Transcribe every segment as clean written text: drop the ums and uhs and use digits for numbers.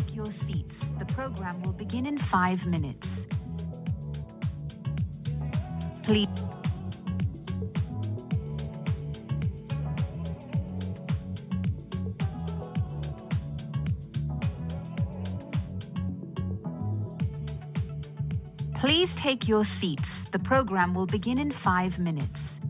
take your seats. The program will begin in 5 minutes. Please. Please take your seats. The program will begin in 5 minutes.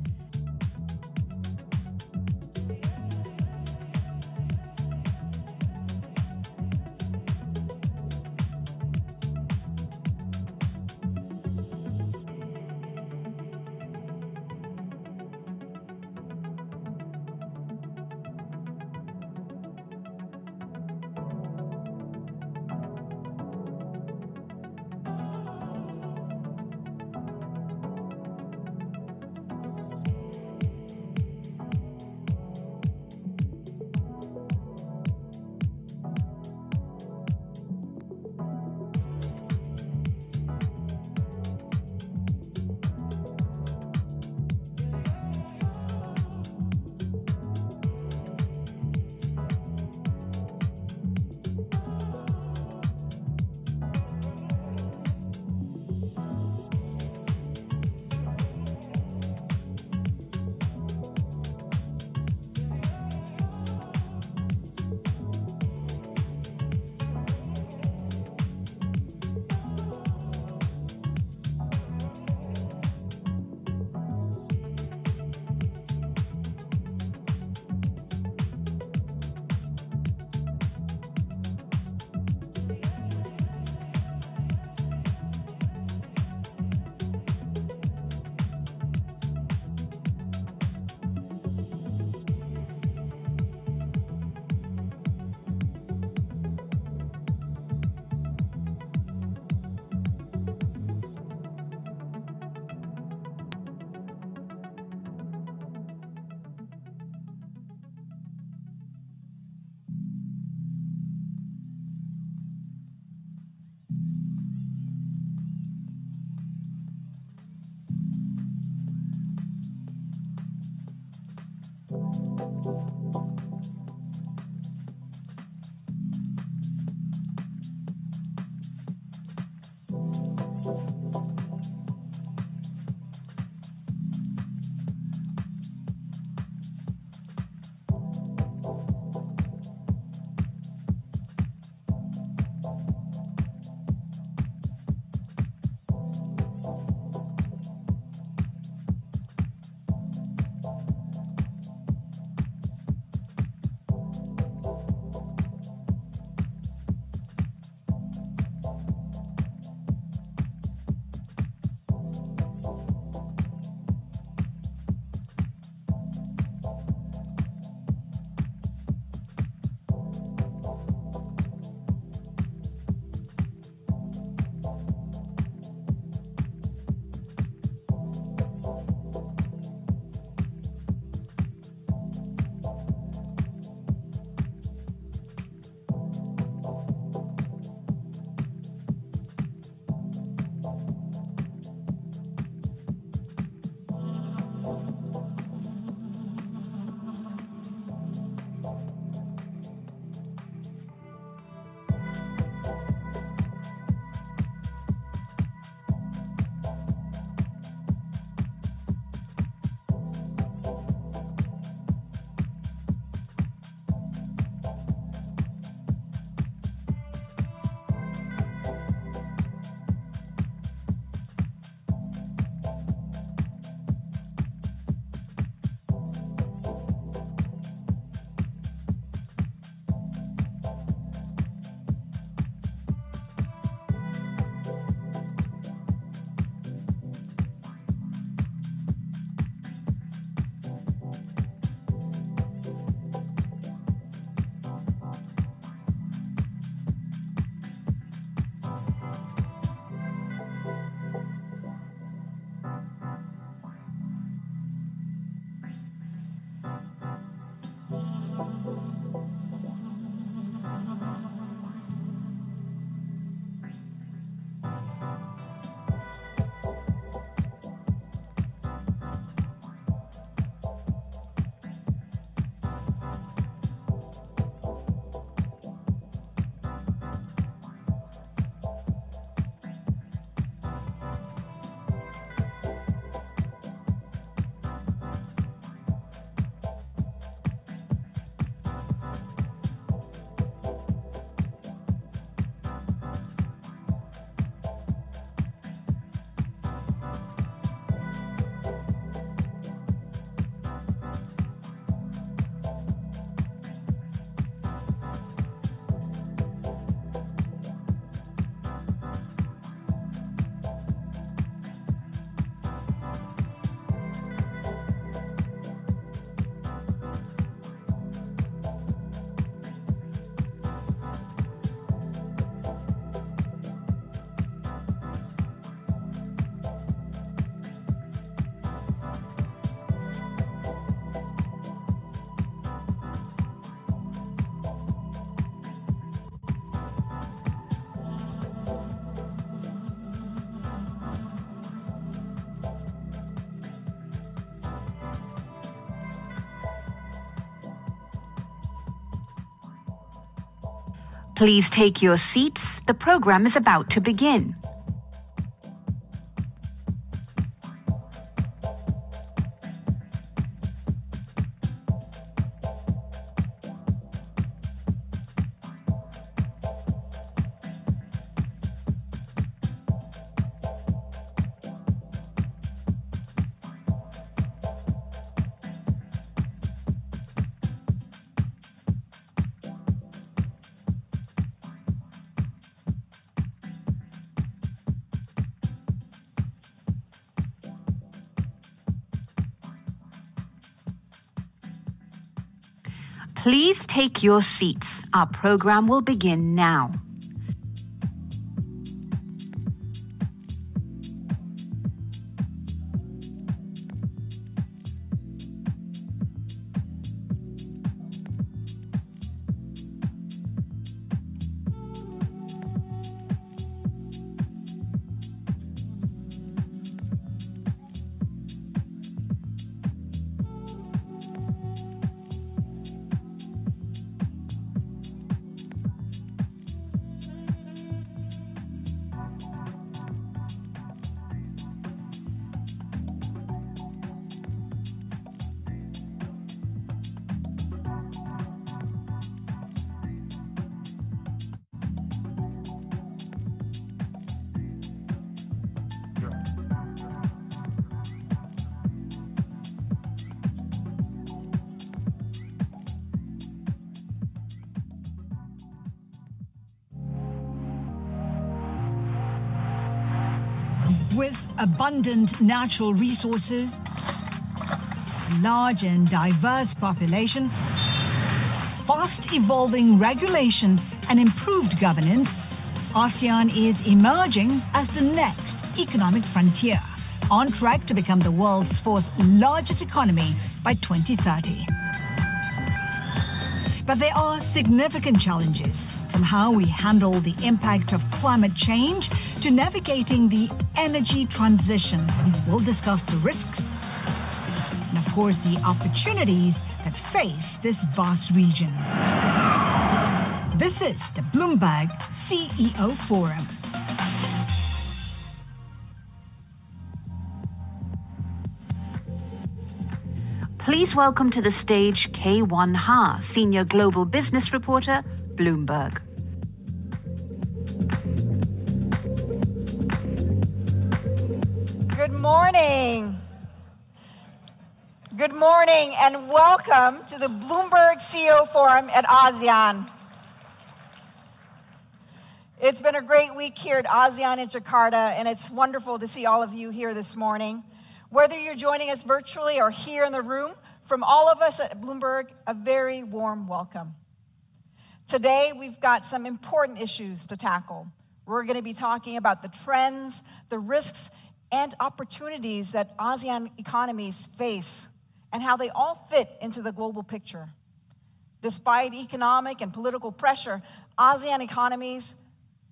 Please take your seats. The program is about to begin. Please take your seats. Our program will begin now. With abundant natural resources, large and diverse population, fast evolving regulation and improved governance, ASEAN is emerging as the next economic frontier, on track to become the world's fourth largest economy by 2030. But there are significant challenges, from how we handle the impact of climate change to navigating the energy transition. We'll discuss the risks and, of course, the opportunities that face this vast region. This is the Bloomberg CEO Forum. Please welcome to the stage K1 Ha, Senior Global Business Reporter, Bloomberg. Good morning. Good morning and welcome to the Bloomberg CEO Forum at ASEAN. It's been a great week here at ASEAN in Jakarta, and it's wonderful to see all of you here this morning. Whether you're joining us virtually or here in the room, from all of us at Bloomberg, a very warm welcome. Today, we've got some important issues to tackle. We're going to be talking about the trends, the risks, and opportunities that ASEAN economies face and how they all fit into the global picture. Despite economic and political pressure, ASEAN economies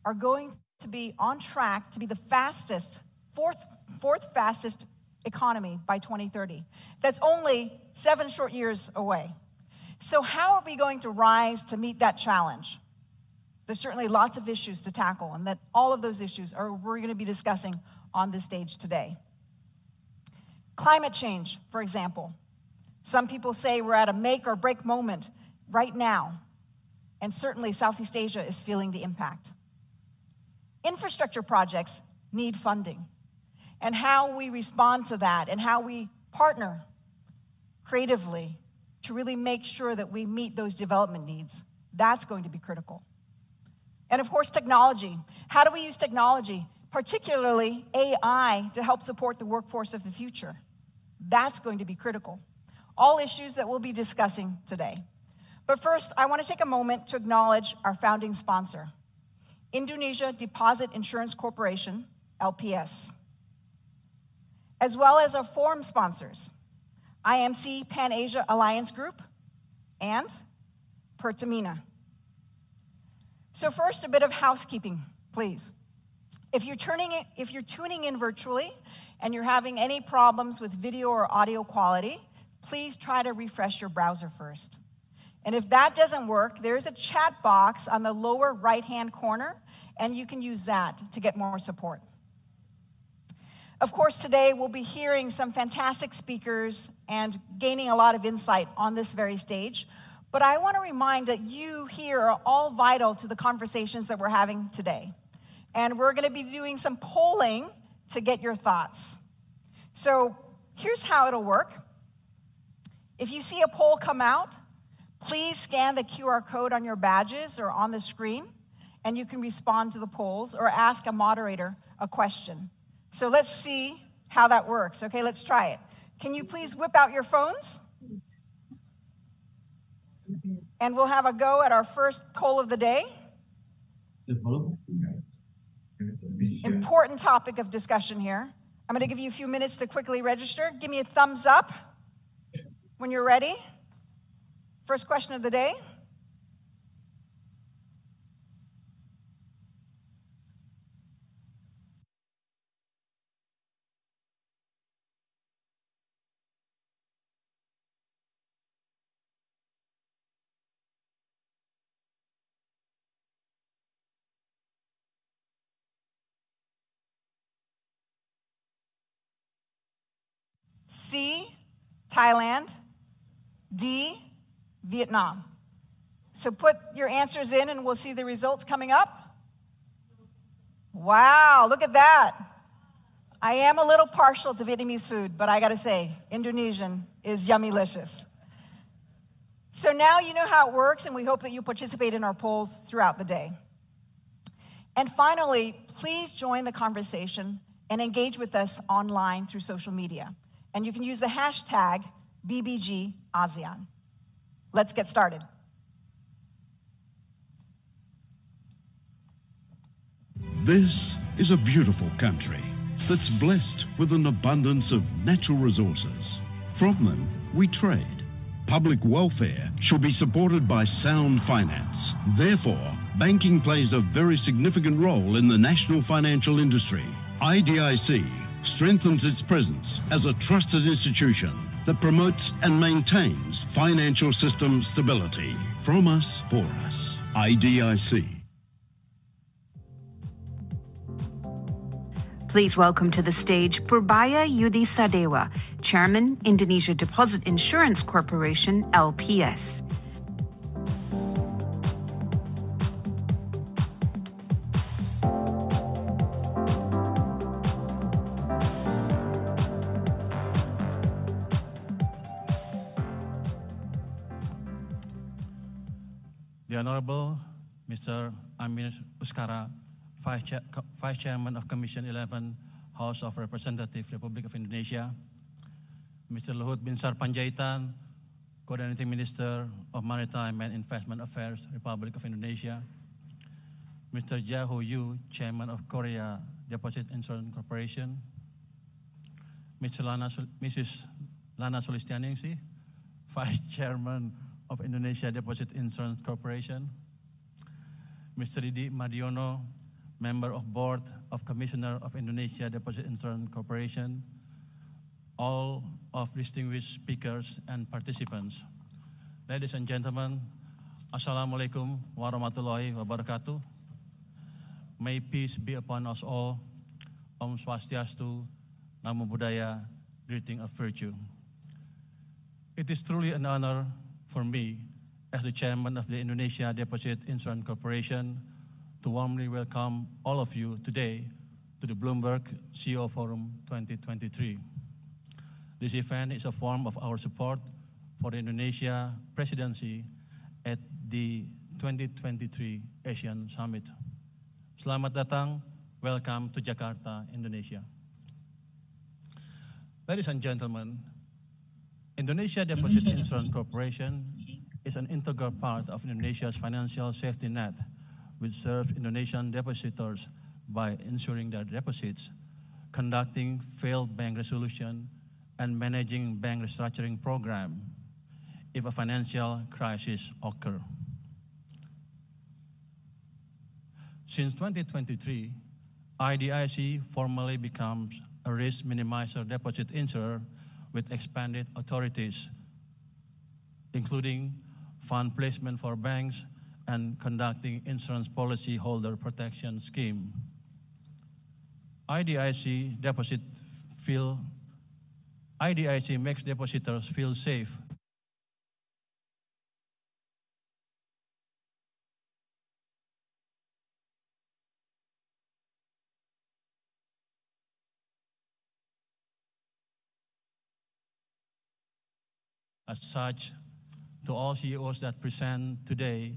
are going to be on track to be the fastest, fourth fastest economy by 2030. That's only 7 short years away. So how are we going to rise to meet that challenge? There's certainly lots of issues to tackle, and that all of those issues we're going to be discussing on this stage today. Climate change, for example. Some people say we're at a make or break moment right now, and certainly Southeast Asia is feeling the impact. Infrastructure projects need funding, and how we respond to that and how we partner creatively to really make sure that we meet those development needs, that's going to be critical. And of course, technology. How do we use technology, particularly AI, to help support the workforce of the future? That's going to be critical. All issues that we'll be discussing today. But first, I want to take a moment to acknowledge our founding sponsor, Indonesia Deposit Insurance Corporation, LPS, as well as our forum sponsors, IMC Pan Asia Alliance Group and Pertamina. So first, a bit of housekeeping, please. If you're tuning in virtually and you're having any problems with video or audio quality, please try to refresh your browser first. And if that doesn't work, there's a chat box on the lower right-hand corner, and you can use that to get more support. Of course, today we'll be hearing some fantastic speakers and gaining a lot of insight on this very stage. But I want to remind that you here are all vital to the conversations that we're having today. And we're going to be doing some polling to get your thoughts. So here's how it'll work. If you see a poll come out, please scan the QR code on your badges or on the screen, and you can respond to the polls or ask a moderator a question. So let's see how that works. Okay, let's try it. Can you please whip out your phones? And we'll have a go at our first poll of the day. Important topic of discussion here. I'm going to give you a few minutes to quickly register. Give me a thumbs up when you're ready. First question of the day. C, Thailand. D, Vietnam. So put your answers in and we'll see the results coming up. Wow, look at that. I am a little partial to Vietnamese food, but I gotta say, Indonesian is yummylicious. So now you know how it works, and we hope that you participate in our polls throughout the day. And finally, please join the conversation and engage with us online through social media. And you can use the hashtag BBGASEAN. Let's get started. This is a beautiful country that's blessed with an abundance of natural resources. From them, we trade. Public welfare should be supported by sound finance. Therefore, banking plays a very significant role in the national financial industry. IDIC strengthens its presence as a trusted institution that promotes and maintains financial system stability. From us, for us. IDIC. Please welcome to the stage Purbaya Yudi Sadewa, Chairman, Indonesia Deposit Insurance Corporation, LPS. The Honorable Mr. Amir Uskara, Vice Chairman of Commission 11, House of Representatives, Republic of Indonesia. Mr. Luhut Binsar Panjaitan, Coordinating Minister of Maritime and Investment Affairs, Republic of Indonesia. Mr. Jaho Yu, Chairman of Korea Deposit Insurance Corporation. Mrs. Lana Sulistianingsih, Vice Chairman of Indonesia Deposit Insurance Corporation. Mr. Didi Madiono, Member of Board of Commissioner of Indonesia Deposit Insurance Corporation, all of distinguished speakers and participants. Ladies and gentlemen, Assalamualaikum warahmatullahi wabarakatuh. May peace be upon us all. Om Swastiastu, Namo Buddhaya, greeting of virtue. It is truly an honor for me, as the Chairman of the Indonesia Deposit Insurance Corporation, to warmly welcome all of you today to the Bloomberg CEO Forum 2023. This event is a form of our support for the Indonesia presidency at the 2023 ASEAN Summit. Selamat datang, welcome to Jakarta, Indonesia. Ladies and gentlemen, Indonesia Deposit Insurance Corporation is an integral part of Indonesia's financial safety net, which serves Indonesian depositors by insuring their deposits, conducting failed bank resolution, and managing bank restructuring program if a financial crisis occurs. Since 2023, IDIC formally becomes a risk minimizer deposit insurer with expanded authorities, including fund placement for banks, and conducting insurance policy holder protection scheme. IDIC makes depositors feel safe as such. To all CEOs that present today,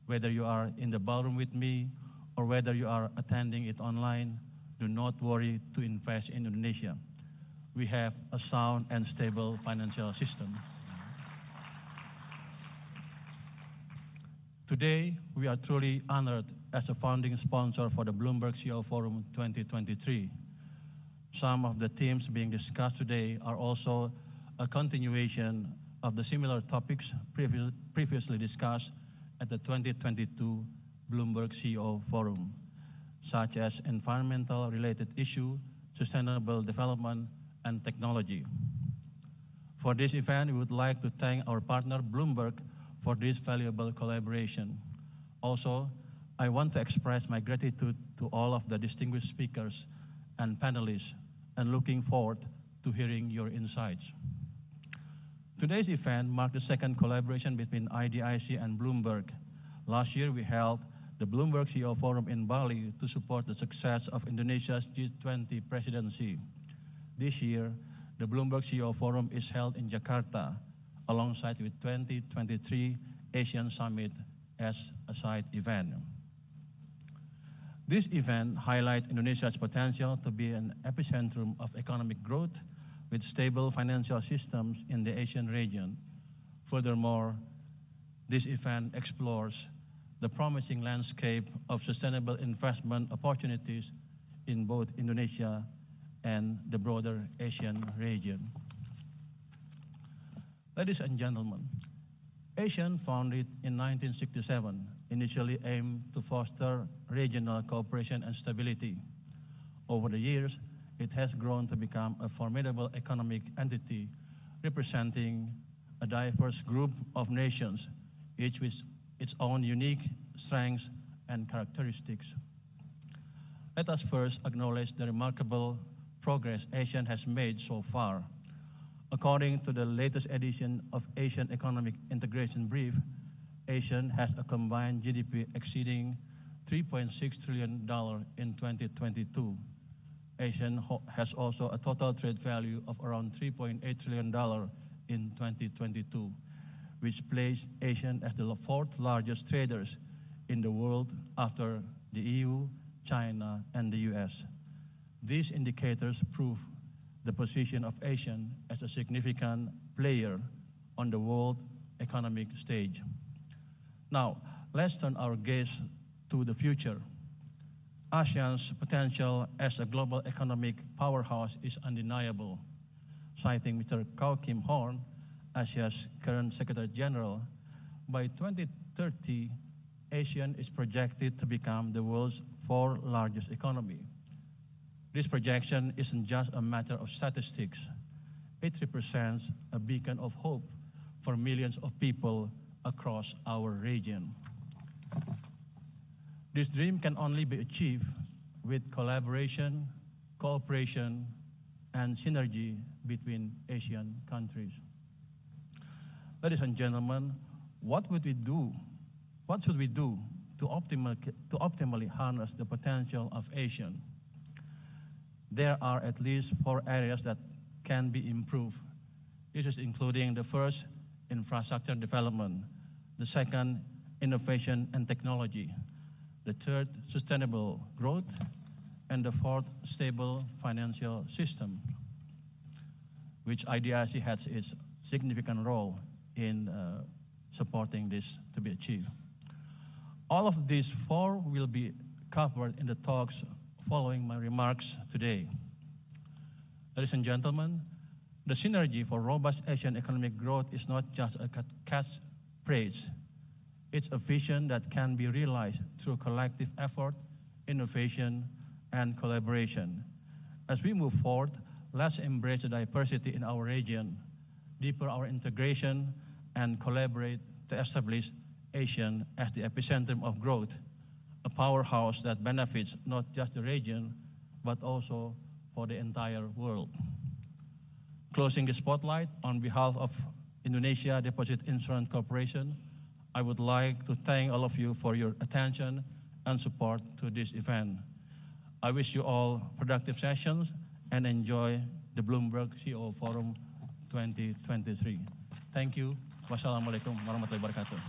whether you are in the ballroom with me or whether you are attending it online, do not worry to invest in Indonesia. We have a sound and stable financial system. Today, we are truly honored as a founding sponsor for the Bloomberg CEO Forum 2023. Some of the themes being discussed today are also a continuation of the similar topics previously discussed at the 2022 Bloomberg CEO Forum, such as environmental-related issues, sustainable development, and technology. For this event, we would like to thank our partner, Bloomberg, for this valuable collaboration. Also, I want to express my gratitude to all of the distinguished speakers and panelists, and looking forward to hearing your insights. Today's event marked the second collaboration between IDIC and Bloomberg. Last year, we held the Bloomberg CEO Forum in Bali to support the success of Indonesia's G20 presidency. This year, the Bloomberg CEO Forum is held in Jakarta, alongside with 2023 ASEAN Summit as a side event. This event highlights Indonesia's potential to be an epicentrum of economic growth with stable financial systems in the Asian region. Furthermore, this event explores the promising landscape of sustainable investment opportunities in both Indonesia and the broader Asian region. Ladies and gentlemen, ASEAN, founded in 1967, initially aimed to foster regional cooperation and stability. Over the years, it has grown to become a formidable economic entity representing a diverse group of nations, each with its own unique strengths and characteristics. Let us first acknowledge the remarkable progress ASEAN has made so far. According to the latest edition of ASEAN Economic Integration Brief, ASEAN has a combined GDP exceeding $3.6 trillion in 2022. ASEAN has also a total trade value of around $3.8 trillion in 2022, which placed ASEAN as the fourth largest traders in the world after the EU, China, and the US. These indicators prove the position of ASEAN as a significant player on the world economic stage. Now, let's turn our gaze to the future. ASEAN's potential as a global economic powerhouse is undeniable. Citing Mr. Kau Kim Horn, ASEAN's current Secretary General, by 2030, ASEAN is projected to become the world's fourth largest economy. This projection isn't just a matter of statistics. It represents a beacon of hope for millions of people across our region. This dream can only be achieved with collaboration, cooperation, and synergy between Asian countries. Ladies and gentlemen, what should we do to optimally harness the potential of ASEAN? There are at least 4 areas that can be improved. This is including the first, infrastructure development, the second, innovation and technology, the third, sustainable growth, and the fourth, stable financial system, which IDIC has its significant role in supporting this to be achieved. All of these 4 will be covered in the talks following my remarks today. Ladies and gentlemen, the synergy for robust Asian economic growth is not just a catchphrase. It's a vision that can be realized through collective effort, innovation, and collaboration. As we move forward, let's embrace the diversity in our region, deepen our integration, and collaborate to establish ASEAN as the epicenter of growth, a powerhouse that benefits not just the region, but also for the entire world. Closing the spotlight, on behalf of Indonesia Deposit Insurance Corporation, I would like to thank all of you for your attention and support to this event. I wish you all productive sessions and enjoy the Bloomberg CEO Forum 2023. Thank you. Wassalamualaikum warahmatullahi wabarakatuh.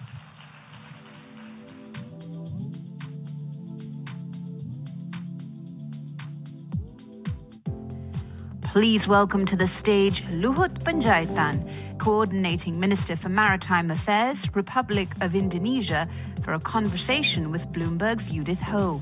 Please welcome to the stage Luhut Panjaitan, Coordinating Minister for Maritime Affairs, Republic of Indonesia, for a conversation with Bloomberg's Judith Ho.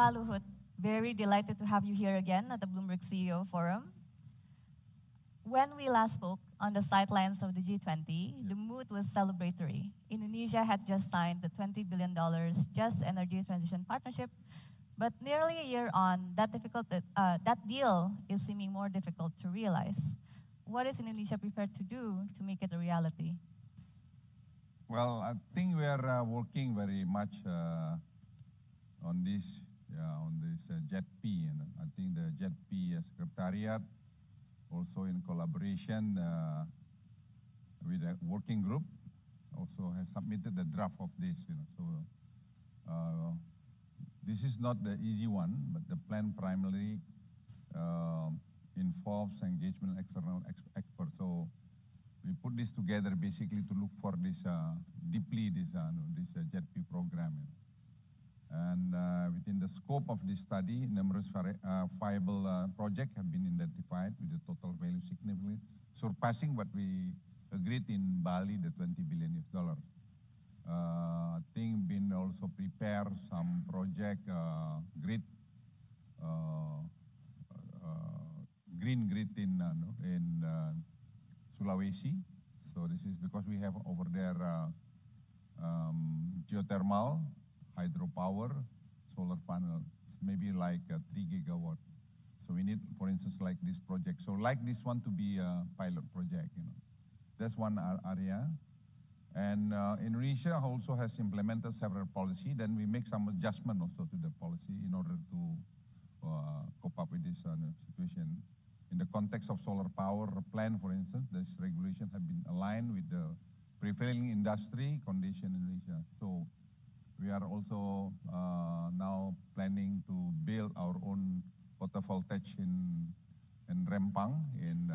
Pak Luhut, very delighted to have you here again at the Bloomberg CEO Forum. When we last spoke on the sidelines of the G20, the mood was celebratory. Indonesia had just signed the $20 billion Just Energy Transition Partnership, but nearly a year on, that deal is seeming more difficult to realize. What is Indonesia prepared to do to make it a reality? Well, I think we are working very much on this JETP, and I think the JETP Secretariat, also in collaboration with a working group, also has submitted the draft of this. So this is not the easy one, but the plan primarily involves engagement of external experts. So we put this together basically to look for this this JETP program. And within the scope of this study, numerous viable projects have been identified with a total value significantly surpassing what we agreed in Bali, the $20 billion. I think been also prepare some project green grid in Sulawesi. So this is because we have over there geothermal, hydropower, solar panel, maybe like 3 gigawatt. So we need, for instance, like this project. So like this one to be a pilot project, That's one area. And Indonesia also has implemented several policies. Then we make some adjustment also to the policy in order to cope up with this situation. In the context of solar power plant, for instance, this regulation have been aligned with the prevailing industry condition in Indonesia. So we are also now planning to build our own photovoltaic in Rempang, in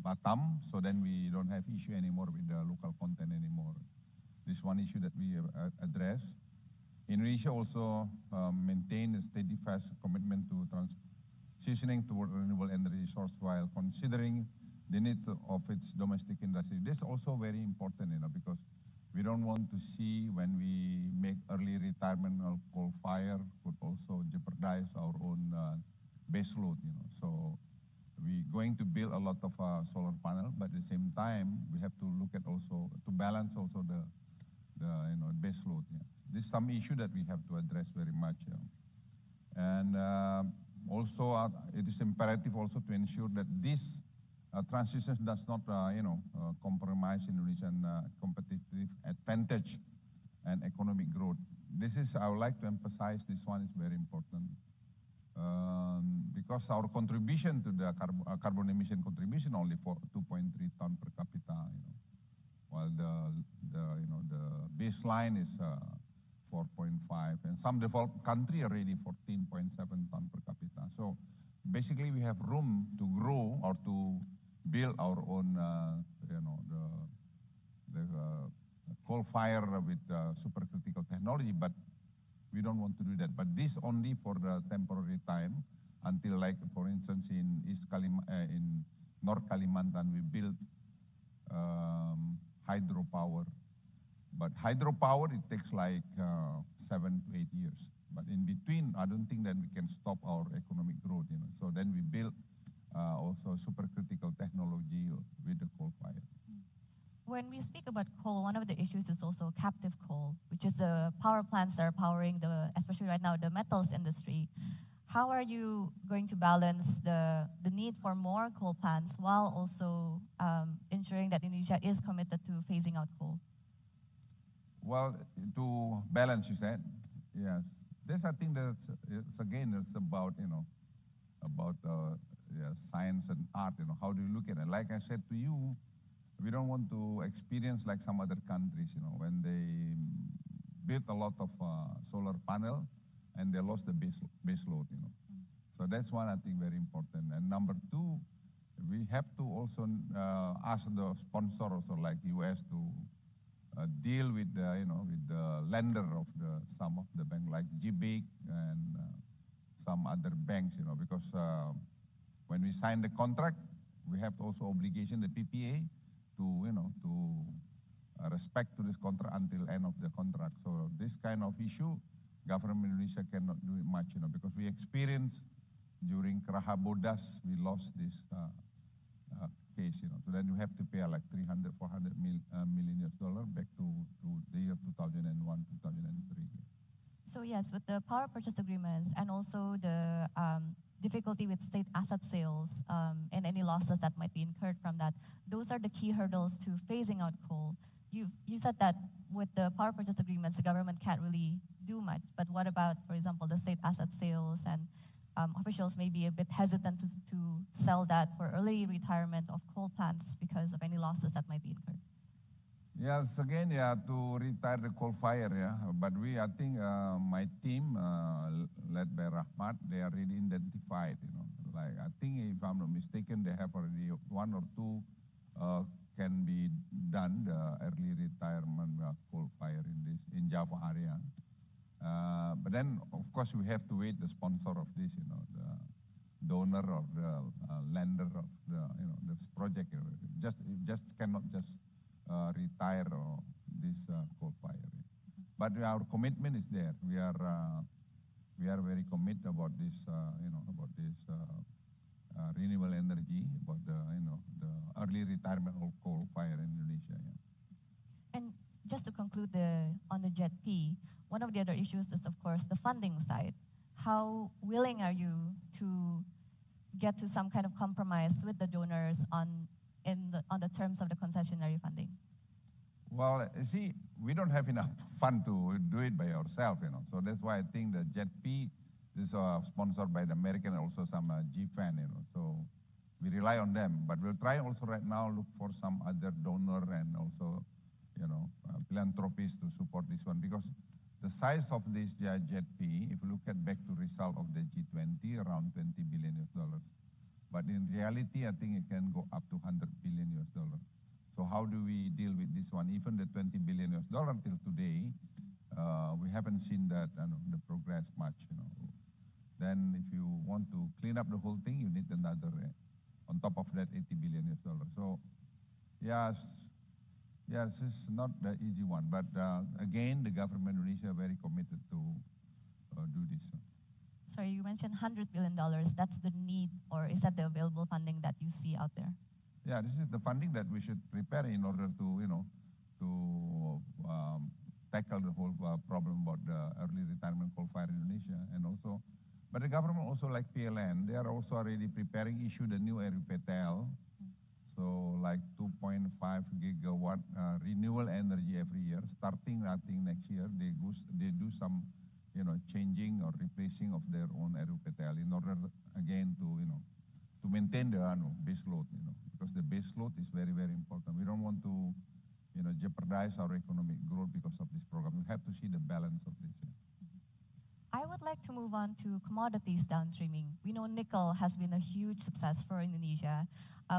Batam, so then we don't have issue anymore with the local content anymore. This is one issue that we address. Indonesia also maintained a steady fast commitment to transitioning toward renewable energy source while considering the need of its domestic industry. This is also very important, because we don't want to see when we make early retirement of coal fire could also jeopardize our own base load, So we're going to build a lot of solar panel, but at the same time, we have to look at also, to balance also the base load. This is some issue that we have to address very much. And also, it is imperative also to ensure that this transition does not, compromise Indonesian competitive advantage and economic growth. This is, I would like to emphasize, this one is very important. Because our contribution to the carbon emission contribution only for 2.3 ton per capita, while the baseline is 4.5, and some developed country already 14.7 ton per capita. So basically, we have room to grow or to build our own, the coal fire with supercritical technology, but we don't want to do that. But this only for the temporary time until, like, for instance, in in North Kalimantan, we built hydropower. But hydropower, it takes like 7 to 8 years. But in between, I don't think that we can stop our economic growth, So then we build also supercritical technology with the coal fire. When we speak about coal, one of the issues is also captive coal, which is the power plants that are powering especially right now, the metals industry. How are you going to balance the need for more coal plants while also ensuring that Indonesia is committed to phasing out coal? Well, to balance, you said, yes. This, I think, it's about, about science and art, how do you look at it? Like I said to you, we don't want to experience like some other countries, when they built a lot of solar panel and they lost the base load, So that's one, I think, very important. And number two, we have to also ask the sponsor also like US to deal with with the lender of some of the bank like GBIC and some other banks, because when we sign the contract, we have also obligation, the PPA, to respect to this contract until end of the contract. So this kind of issue, government Indonesia cannot do it much, because we experienced during Keraha Bodas, we lost this case, So then you have to pay like 300, 400 million US dollar back to the year 2001, 2003. So yes, with the power purchase agreements and also the difficulty with state asset sales and any losses that might be incurred from that, those are the key hurdles to phasing out coal. You said that with the power purchase agreements, the government can't really do much. But what about, for example, the state asset sales, and officials may be a bit hesitant to sell that for early retirement of coal plants because of any losses that might be incurred? Yes, again, to retire the coal fire, But I think my team, led by Rahmat, they are already identified, Like, I think, if I'm not mistaken, they have already one or two can be done, the early retirement coal fire in Java area. But then, of course, we have to wait the sponsor of this, the donor or the lender of this project. Just cannot just retire this coal fire. But our commitment is there. We are very committed about this, renewable energy, about the early retirement of coal fire in Indonesia. And just to conclude on the JET-P, one of the other issues is, of course, the funding side. How willing are you to get to some kind of compromise with the donors on the terms of the concessionary funding? Well, you see, we don't have enough fund to do it by ourselves, So that's why I think the JET-P is sponsored by the American and also some GFAN, So we rely on them. But we'll try also right now look for some other donor and also, philanthropists to support this one. Because the size of this JET-P, if you look at back to result of the G20, around $20 billion US. But in reality, I think it can go up to $100 billion US. So how do we deal with this one? Even the $20 billion US till today, we haven't seen that the progress much. Then if you want to clean up the whole thing, you need another, on top of that, $80 billion US. So yes, it's not the easy one. But again, the government of Indonesia very committed to do this. Sorry, you mentioned $100 billion. That's the need, or is that the available funding that you see out there? Yeah, this is the funding that we should prepare in order to, tackle the whole problem about the early retirement coal fire in Indonesia. And also, but the government also, like PLN, they are also already preparing issue the new RUPTL. So like 2.5 gigawatt renewable energy every year. Starting, I think, next year, they do some, changing or replacing of their own RUPTL in order, again, to maintain the base load, because the base load is very, very important. We don't want to, jeopardize our economic growth because of this program. We have to see the balance of this. I would like to move on to commodities downstreaming. We know nickel has been a huge success for Indonesia.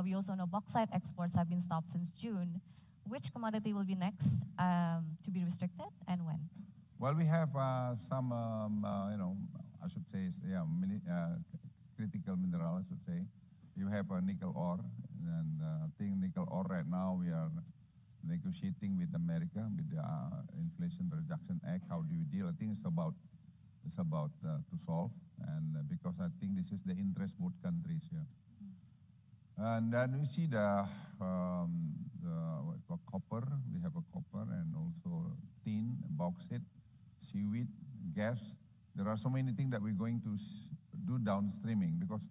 We also know bauxite exports have been stopped since June. Which commodity will be next to be restricted, and when? Well, we have some, I should say, critical mineral, I should say. You have nickel ore, and I think nickel ore right now we are negotiating with America with the Inflation Reduction Act. How do you deal? I think it's about is about to solve, and because I think this is the interest both countries. Yeah. And then we see the copper. We have a copper and also tin, bauxite, seaweed, gas. There are so many things that we're going to do downstreaming, because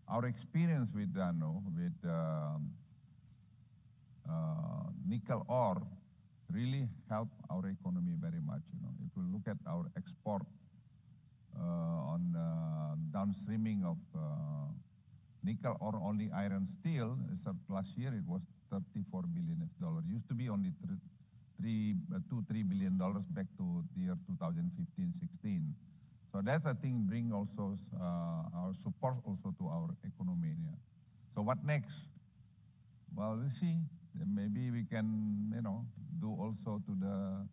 our experience with nickel ore really helped our economy very much. If we look at our export on downstreaming of nickel ore, only iron steel, last year it was $34 billion. Used to be only $2-3 billion back to the year 2015-16. So that, I think, bring also our support also to our economy. Yeah. So what next? Well, we'll see. Maybe we can, do also to the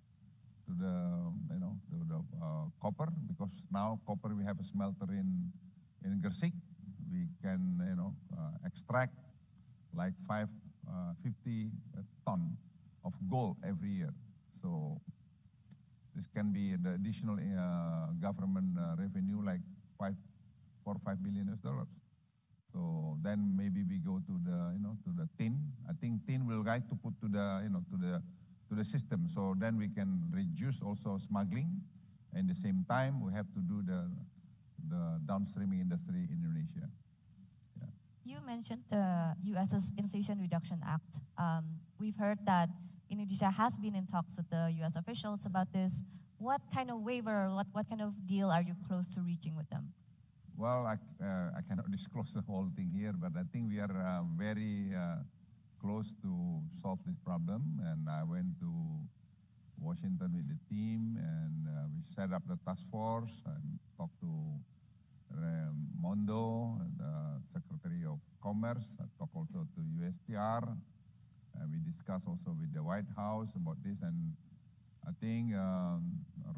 copper, because now copper we have a smelter in Gresik. We can, extract like 50 ton of gold every year. So this can be the additional government revenue, like $4 or $5 billion. So then maybe we go to the tin. I think tin will like to put to the system. So then we can reduce also smuggling. And at the same time, we have to do the downstreaming industry in Indonesia. Yeah. You mentioned the U.S.'s Inflation Reduction Act. We've heard that Indonesia has been in talks with the U.S. officials about this. What kind of waiver, what kind of deal are you close to reaching with them? Well, I cannot disclose the whole thing here, but I think we are very close to solve this problem. And I went to Washington with the team, and we set up the task force and talked to Mondo, the Secretary of Commerce. I talked also to USTR. We discussed also with the White House about this, and I think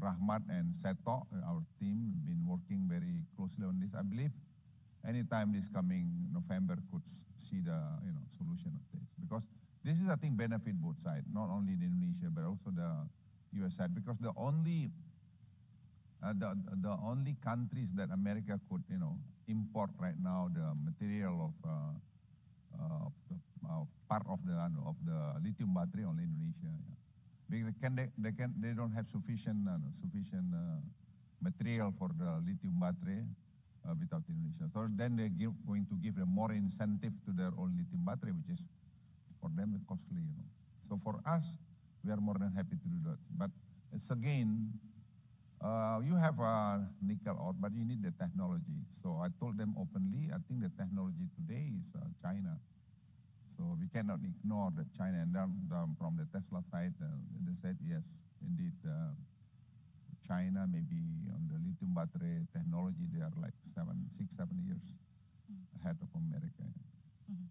Rahmat and Seto, our team, have been working very closely on this. I believe anytime this coming November could see the solution of this, because this is, I think, benefit both sides, not only the Indonesia but also the U.S. side, because the only countries that America could import right now the material of part of the lithium battery, only Indonesia. Yeah. Because they don't have sufficient material for the lithium battery without Indonesia. So then they're going to give them more incentive to their own lithium battery, which is for them costly. So for us, we are more than happy to do that. But it's again, you have a nickel ore, but you need the technology. So I told them openly, I think the technology today is China. So we cannot ignore that China. And then from the Tesla side, they said, yes, indeed, China maybe on the lithium battery technology, they are like 7 years ahead of America. Mm-hmm.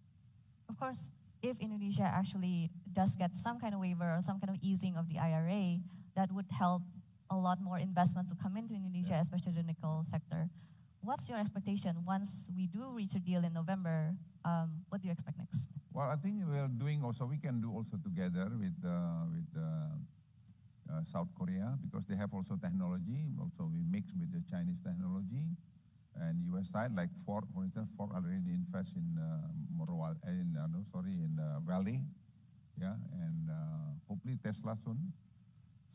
Of course, if Indonesia actually does get some kind of waiver or some kind of easing of the IRA, that would help a lot more investment to come into Indonesia, especially the nickel sector. What's your expectation once we do reach a deal in November? What do you expect next? Well, I think we are doing also, we can do also together with South Korea, because they have also technology. Also, we mix with the Chinese technology. And U.S. side, like Ford, for instance, Ford already invest in Valley, yeah, and hopefully Tesla soon.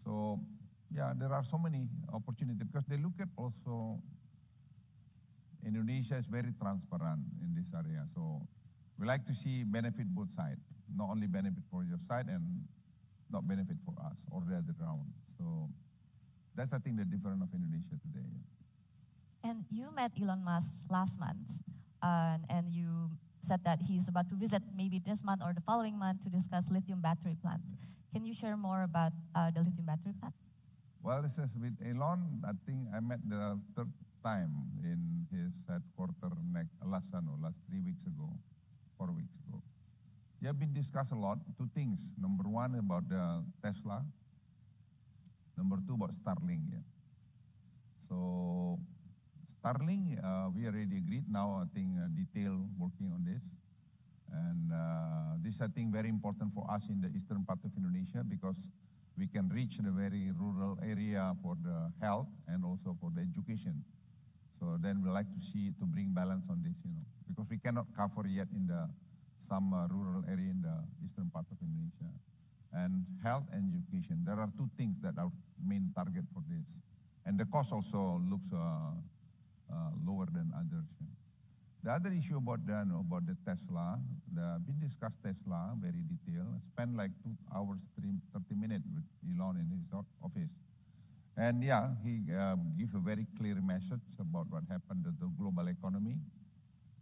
So, yeah, there are so many opportunities, because they look at also Indonesia is very transparent in this area. So we like to see benefit both sides, not only benefit for your side and not benefit for us or the other round. So that's, I think, the difference of Indonesia today. And you met Elon Musk last month, and you said that he's about to visit maybe this month or the following month to discuss lithium battery plant. Can you share more about the lithium battery plant? Well, this is with Elon. I think I met the third time in his headquarters last 3 weeks ago, 4 weeks ago. We have been discussed a lot, two things. Number one, about the Tesla. Number two, about Starlink. Yeah. So Starlink, we already agreed. Now, I think, detail working on this. And this, I think, very important for us in the eastern part of Indonesia, because we can reach the very rural area for the health and also for the education. So then we like to see to bring balance on this, because we cannot cover yet in the some rural area in the eastern part of Indonesia. And health and education, there are two things that are main target for this. And the cost also looks lower than others. The other issue about the Tesla, we discussed Tesla very detailed. Spent like 2 hours, 30 minutes with Elon in his office. And yeah, he gave a very clear message about what happened to the global economy,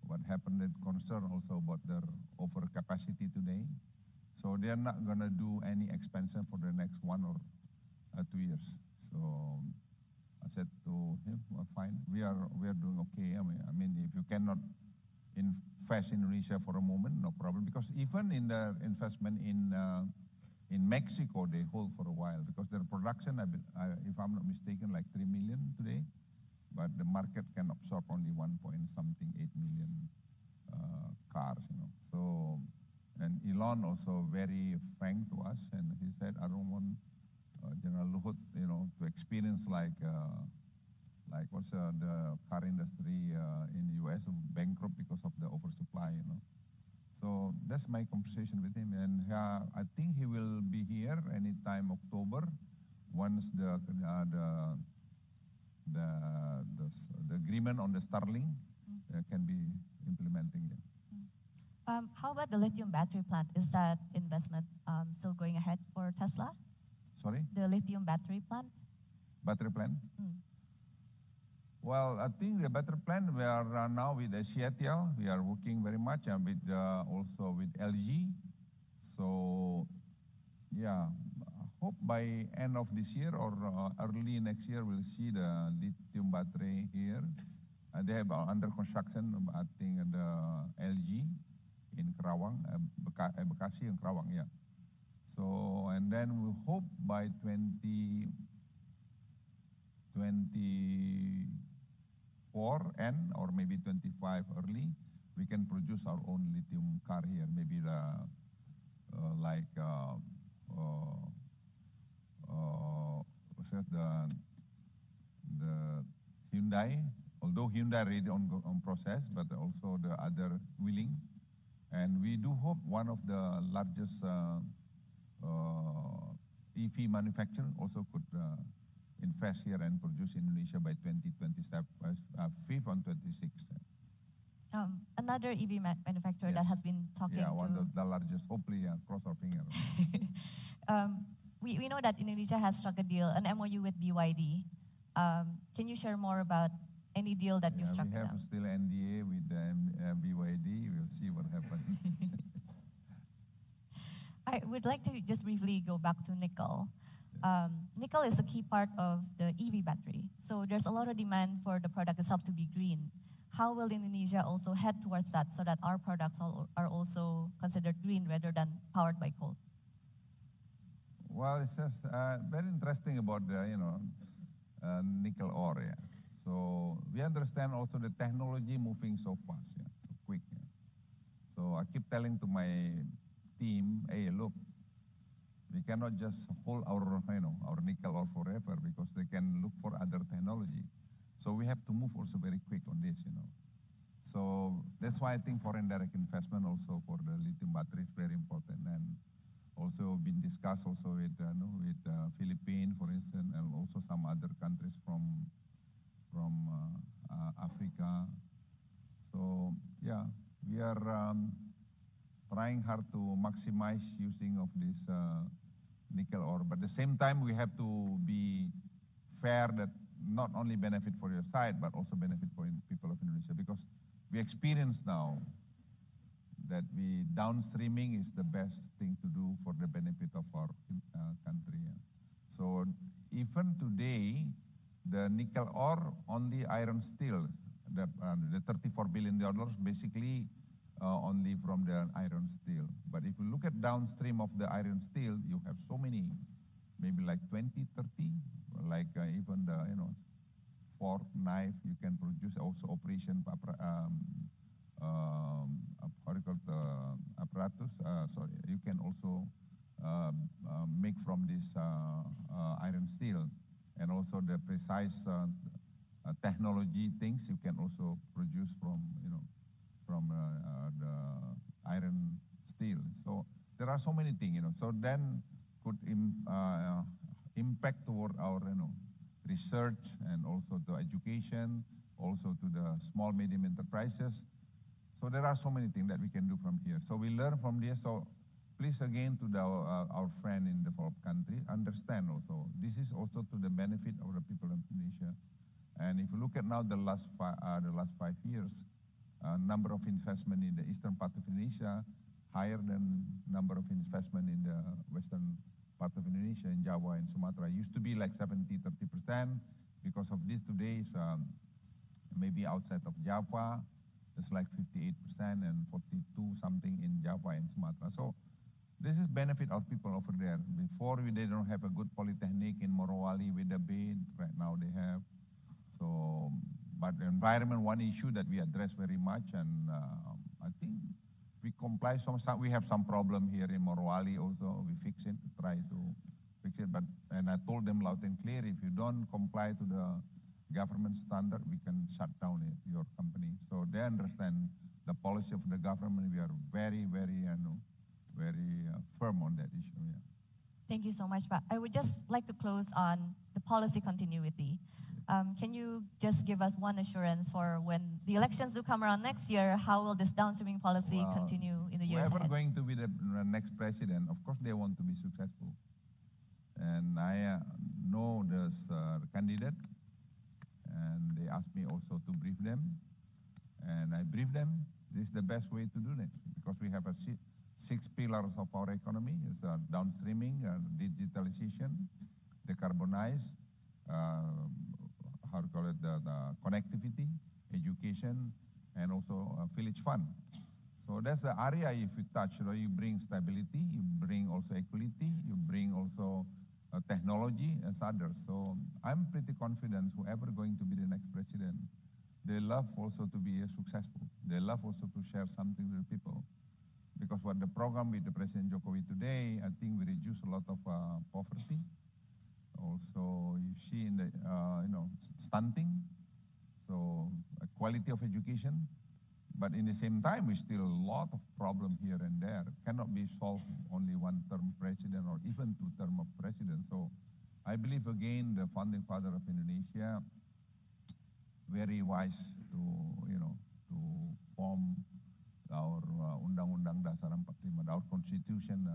what happened and concern also about their overcapacity today. So they are not going to do any expansion for the next 1 or 2 years. So I said to him, well, fine, we are doing okay. I mean, if you cannot invest in Indonesia for a moment, no problem. Because even in the investment in Mexico, they hold for a while because their production, if I'm not mistaken, like 3 million today, but the market can absorb only 1.8 million cars. So, and Elon also very frank to us, and he said, I don't want General Luhut, to experience like what's the car industry in the US bankrupt because of the oversupply. So that's my conversation with him, and I think he will be here anytime October, once the agreement on the Starlink can be implementing. How about the lithium battery plant? Is that investment still going ahead for Tesla? Sorry? The lithium battery plant? Battery plant? Well, I think the battery plant, we are now with Seattle. We are working very much, and with also with LG. So, yeah, I hope by end of this year or early next year, we'll see the lithium battery here. They have under construction, I think, the LG in Kerawang, Bekasi and Kerawang, yeah. So, and then we hope by 2024 end or maybe 25 early, we can produce our own lithium car here. Maybe the Hyundai, although Hyundai already on process, but also the other willing. And we do hope one of the largest EV manufacturer also could invest here and produce in Indonesia by 2027, 5th and 26th. Another EV manufacturer that has been talking to... one of the largest, hopefully, cross our fingers. We know that Indonesia has struck a deal, an MOU with BYD. Can you share more about any deal that you struck with them? We have still NDA with BYD. We'll see what happens. I would like to just briefly go back to nickel. Nickel is a key part of the EV battery. So there's a lot of demand for the product itself to be green. How will Indonesia also head towards that so that our products are also considered green rather than powered by coal? Well, it's just very interesting about the, nickel ore. Yeah. So we understand also the technology moving so fast, so quick. Yeah. So I keep telling to my team, hey, look, we cannot just hold our nickel ore forever because they can look for other technology. So we have to move also very quick on this, So that's why I think foreign direct investment also for the lithium battery is very important, and also been discussed also with Philippines, for instance, and also some other countries from Africa. So yeah, we are trying hard to maximize using of this nickel ore, but at the same time we have to be fair that not only benefit for your side, but also benefit for people of Indonesia, because we experience now that downstreaming is the best thing to do for the benefit of our country. Yeah. So even today, the nickel ore, only iron steel, the $34 billion basically only from the iron steel. But if you look at downstream of the iron steel, you have so many, maybe like 20, 30, like even the fork, knife, you can produce also operation apparatus. You can also make from this iron steel, and also the precise technology things you can also produce from the iron steel. So there are so many things, So then could impact toward our research and also to education, also to the small medium enterprises. So there are so many things that we can do from here. So we learn from this. So please again to our friend in the developed country, understand also this is also to the benefit of the people of Indonesia. And if you look at now the last 5 years, number of investment in the eastern part of Indonesia higher than number of investment in the western part of Indonesia, in Java and Sumatra. It used to be like 70-30%. Because of this today, is maybe outside of Java, it's like 58% and 42 something in Java and Sumatra. So this is benefit of people over there. Before they don't have a good polytechnic in Morowali with the bay. Right now they have. So, but the environment, one issue that we address very much, and I think we comply. We have some problem here in Morowali also. We fix it, try to fix it. And I told them loud and clear, if you don't comply to the government standard, we can shut down your company. So they understand the policy of the government. We are very, very, very firm on that issue. Yeah. Thank you so much, Pak. I would just like to close on the policy continuity. Can you just give us one assurance for when the elections do come around next year, how will this downstreaming policy continue in the years ahead? Whoever going to be the next president, of course they want to be successful. And I know this candidate, and they asked me also to brief them. And I briefed them, this is the best way to do next, because we have a 6 pillars of our economy. It's downstreaming, digitalization, decarbonize, how to call it, the connectivity, education, and also village fund. So that's the area if you touch, you bring stability, you bring also equality, you bring also technology and others. So I'm pretty confident whoever going to be the next president, they love also to be successful. They love also to share something with people. Because what the program with the President Jokowi today, I think we reduce a lot of poverty. Also, you see in the, stunting, so quality of education, but in the same time, we still a lot of problem here and there. Cannot be solved only one term president or even 2 term of president. So I believe again, the founding father of Indonesia, very wise to, to form our Undang-Undang Dasar 45, our constitution,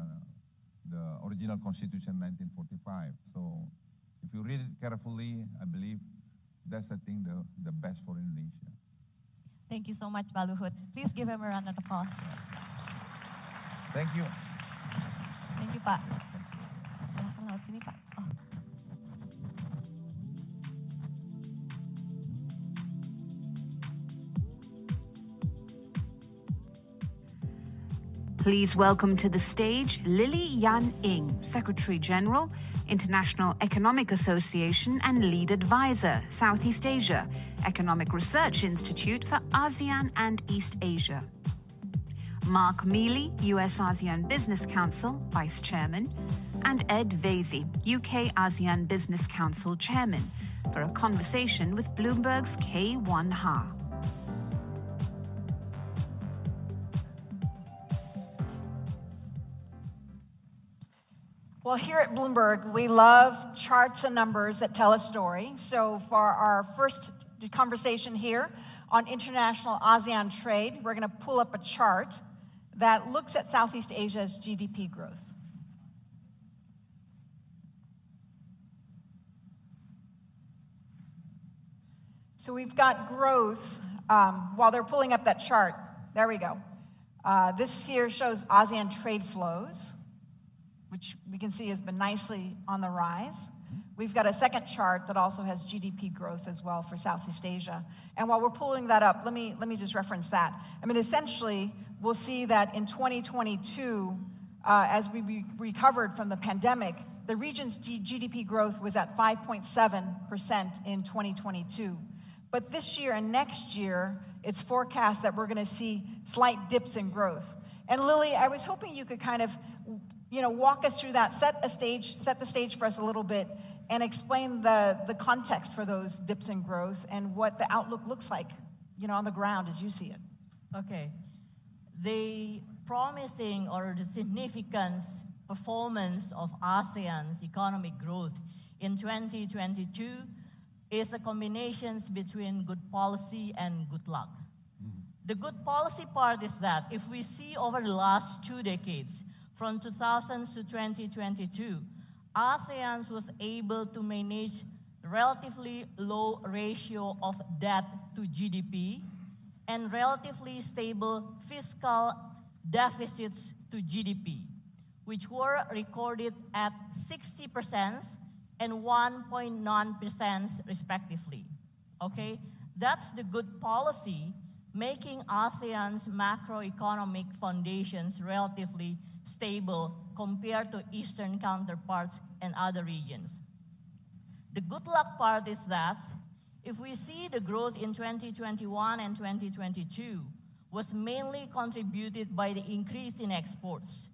the original constitution 1945. So if you read it carefully, I believe that's, I think, the best for Indonesia. Thank you so much, Pak Luhut. Please give him a round of applause. Thank you. Thank you, Pak. Silakan lewat sini, Pak. Oh. Please welcome to the stage Lily Yan Ing, Secretary General, International Economic Association and Lead Advisor, Southeast Asia, Economic Research Institute for ASEAN and East Asia. Marc Mealy, US-ASEAN Business Council, Vice Chairman, and Ed Vaizey, UK-ASEAN Business Council Chairman, for a conversation with Bloomberg's K1 Ha. Well, here at Bloomberg, we love charts and numbers that tell a story. So for our first conversation here on international ASEAN trade, we're going to pull up a chart that looks at Southeast Asia's GDP growth. So we've got growth, while they're pulling up that chart, there we go. This here shows ASEAN trade flows, which we can see has been nicely on the rise. We've got a second chart that also has GDP growth as well for Southeast Asia. And while we're pulling that up, let me just reference that. I mean, essentially, we'll see that in 2022, as we recovered from the pandemic, the region's GDP growth was at 5.7% in 2022. But this year and next year, it's forecast that we're going to see slight dips in growth. And Lily, I was hoping you could kind of walk us through that, set the stage for us a little bit, and explain the context for those dips in growth and what the outlook looks like, on the ground as you see it. Okay. The promising or the significant performance of ASEAN's economic growth in 2022 is a combination between good policy and good luck. The good policy part is that if we see over the last 2 decades, from 2000 to 2022, ASEAN was able to manage relatively low ratio of debt to GDP and relatively stable fiscal deficits to GDP, which were recorded at 60% and 1.9% respectively. Okay, that's the good policy, making ASEAN's macroeconomic foundations relatively stable compared to Eastern counterparts and other regions. The good luck part is that if we see the growth in 2021 and 2022 was mainly contributed by the increase in exports.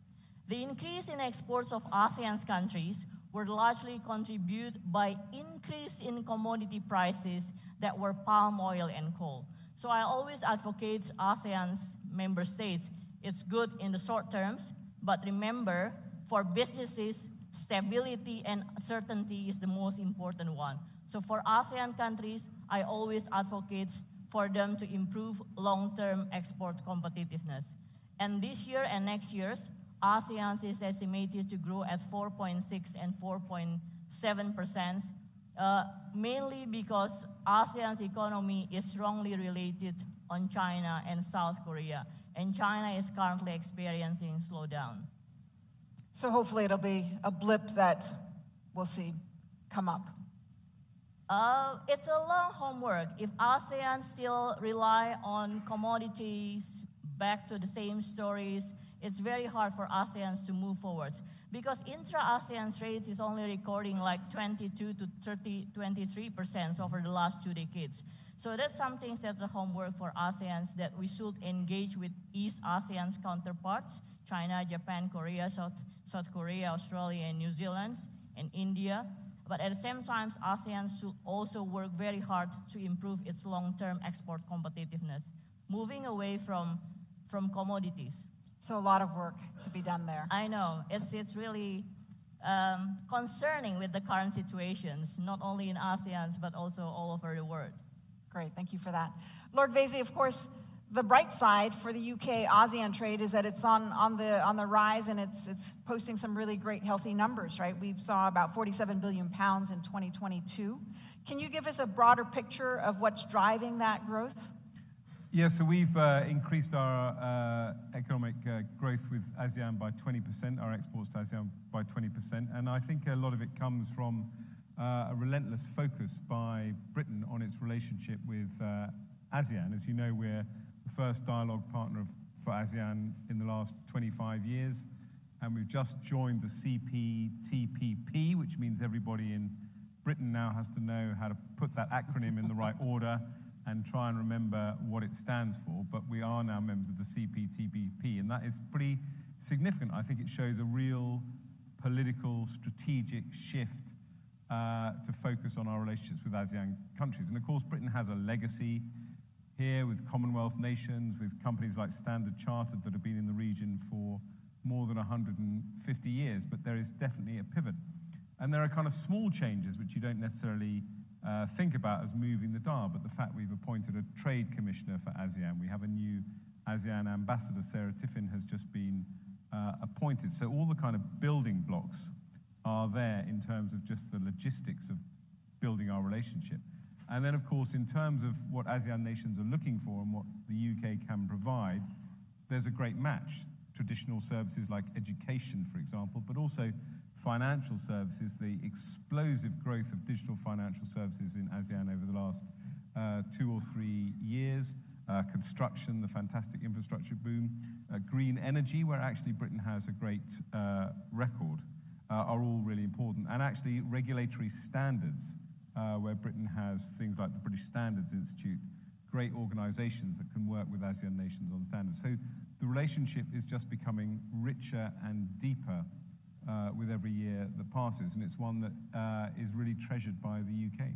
The increase in exports of ASEAN's countries were largely contributed by increase in commodity prices that were palm oil and coal. So I always advocate ASEAN's member states, it's good in the short terms, but remember, for businesses, stability and certainty is the most important one. So for ASEAN countries, I always advocate for them to improve long-term export competitiveness. And this year and next year's, ASEAN is estimated to grow at 4.6 and 4.7%, mainly because ASEAN's economy is strongly related on China and South Korea, and China is currently experiencing slowdown. So hopefully it'll be a blip that we'll see come up. It's a long homework. If ASEAN still rely on commodities, back to the same stories, it's very hard for ASEAN to move forward. Because intra-ASEAN trade is only recording like 22 to 23% over the last 2 decades. So that's something that's a homework for ASEAN, that we should engage with East ASEAN's counterparts, China, Japan, Korea, South Korea, Australia, and New Zealand, and India. But at the same time, ASEAN should also work very hard to improve its long-term export competitiveness, moving away from commodities. So a lot of work to be done there. I know. It's really concerning with the current situations, not only in ASEAN, but also all over the world. Great, thank you for that. Lord Vaizey, of course, the bright side for the UK-ASEAN trade is that it's on the rise, and it's posting some really great healthy numbers, right? We saw about £47 billion in 2022. Can you give us a broader picture of what's driving that growth? Yeah, so we've increased our economic growth with ASEAN by 20%, our exports to ASEAN by 20%, and I think a lot of it comes from a relentless focus by Britain on its relationship with ASEAN. As you know, we're the first dialogue partner for ASEAN in the last 25 years, and we've just joined the CPTPP, which means everybody in Britain now has to know how to put that acronym in the right order and try and remember what it stands for, but we are now members of the CPTPP, and that is pretty significant. I think it shows a real political, strategic shift to focus on our relationships with ASEAN countries. And of course, Britain has a legacy here with Commonwealth nations, with companies like Standard Chartered that have been in the region for more than 150 years, but there is definitely a pivot. And there are kind of small changes which you don't necessarily think about as moving the dial, but the fact we've appointed a trade commissioner for ASEAN, we have a new ASEAN ambassador, Sarah Tiffin, has just been appointed. So all the kind of building blocks are there in terms of just the logistics of building our relationship. And then, of course, in terms of what ASEAN nations are looking for and what the UK can provide, there's a great match. Traditional services like education, for example, but also financial services, the explosive growth of digital financial services in ASEAN over the last 2 or 3 years, construction, the fantastic infrastructure boom, green energy, where actually Britain has a great record, are all really important. And actually regulatory standards, where Britain has things like the British Standards Institute, great organizations that can work with ASEAN nations on standards. So the relationship is just becoming richer and deeper with every year that passes, and it's one that is really treasured by the UK.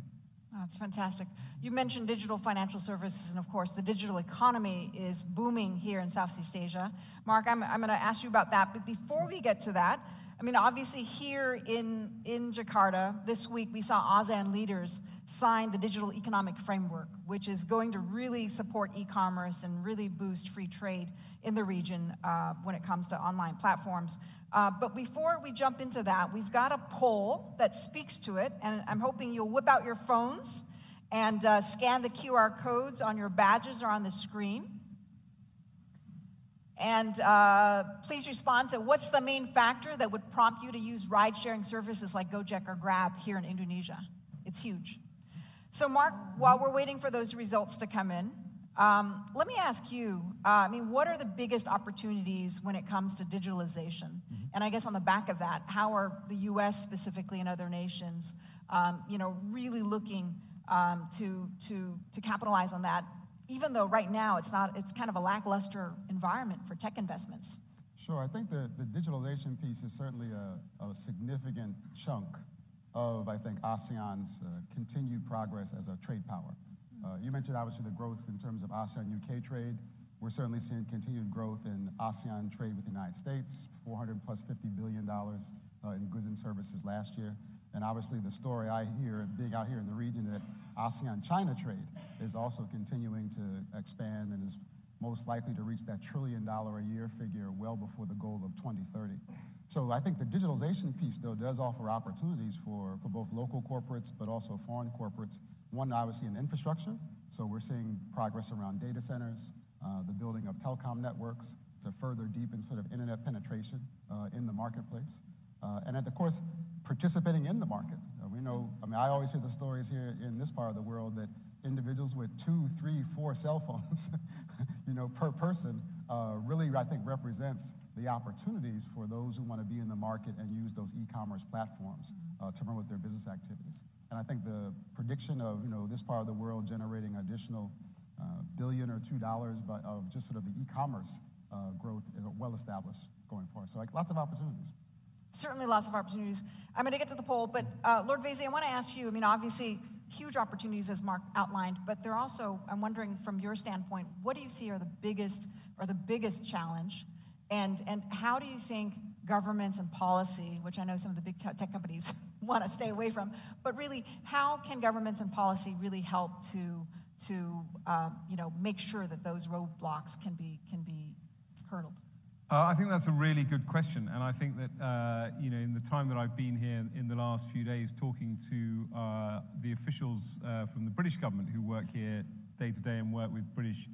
That's fantastic. You mentioned digital financial services, and of course, the digital economy is booming here in Southeast Asia. Marc, I'm going to ask you about that, but before we get to that, I mean, obviously here in Jakarta, this week, we saw ASEAN leaders sign the Digital Economic Framework, which is going to really support e-commerce and really boost free trade in the region when it comes to online platforms. But before we jump into that, we've got a poll that speaks to it, and I'm hoping you'll whip out your phones and scan the QR codes on your badges or on the screen. And please respond to what's the main factor that would prompt you to use ride-sharing services like Gojek or Grab here in Indonesia. It's huge. So Marc, while we're waiting for those results to come in, let me ask you, I mean, what are the biggest opportunities when it comes to digitalization? Mm-hmm. And I guess on the back of that, how are the US specifically and other nations, really looking to capitalize on that, even though right now it's kind of a lackluster environment for tech investments? Sure, I think the digitalization piece is certainly a significant chunk of, I think, ASEAN's continued progress as a trade power. You mentioned, obviously, the growth in terms of ASEAN-UK trade. We're certainly seeing continued growth in ASEAN trade with the United States, $450 billion in goods and services last year. And obviously, the story I hear, being out here in the region, that ASEAN-China trade is also continuing to expand and is most likely to reach that $1 trillion a year figure well before the goal of 2030. So I think the digitalization piece, though, does offer opportunities for both local corporates but also foreign corporates. One, obviously, in infrastructure. So we're seeing progress around data centers, the building of telecom networks to further deepen sort of internet penetration in the marketplace. And of course, participating in the market. We know, I mean, I always hear the stories here in this part of the world that individuals with 2, 3, 4 cell phones, per person, really, I think, represents the opportunities for those who want to be in the market and use those e-commerce platforms to promote their business activities. And I think the prediction of, this part of the world generating additional $1 billion or $2 of just sort of the e-commerce growth is well established going forward. So lots of opportunities. Certainly lots of opportunities. I'm going to get to the poll, but Lord Vaizey, I want to ask you, I mean, obviously, huge opportunities as Marc outlined, but they're also, I'm wondering from your standpoint, what do you see are the biggest challenge? And how do you think governments and policy, which I know some of the big tech companies want to stay away from, but really, how can governments and policy really help to make sure that those roadblocks can be hurdled? I think that's a really good question, and I think that in the time that I've been here in the last few days talking to the officials from the British government who work here day to day and work with British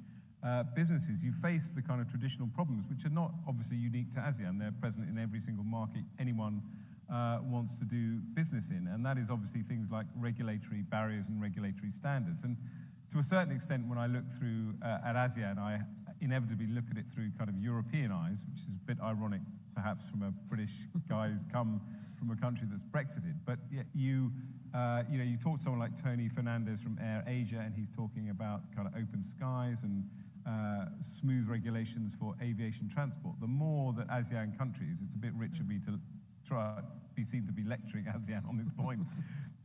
businesses, you face the kind of traditional problems, which are not obviously unique to ASEAN. They're present in every single market anyone wants to do business in, and that is obviously things like regulatory barriers and regulatory standards. And to a certain extent, when I look through at ASEAN, I inevitably look at it through kind of European eyes, which is a bit ironic, perhaps, from a British guy who's come from a country that's Brexited. But yet you talk to someone like Tony Fernandez from Air Asia, and he's talking about kind of open skies and smooth regulations for aviation transport. The more that ASEAN countries, it's a bit rich of me to be seen to be lecturing ASEAN on this point,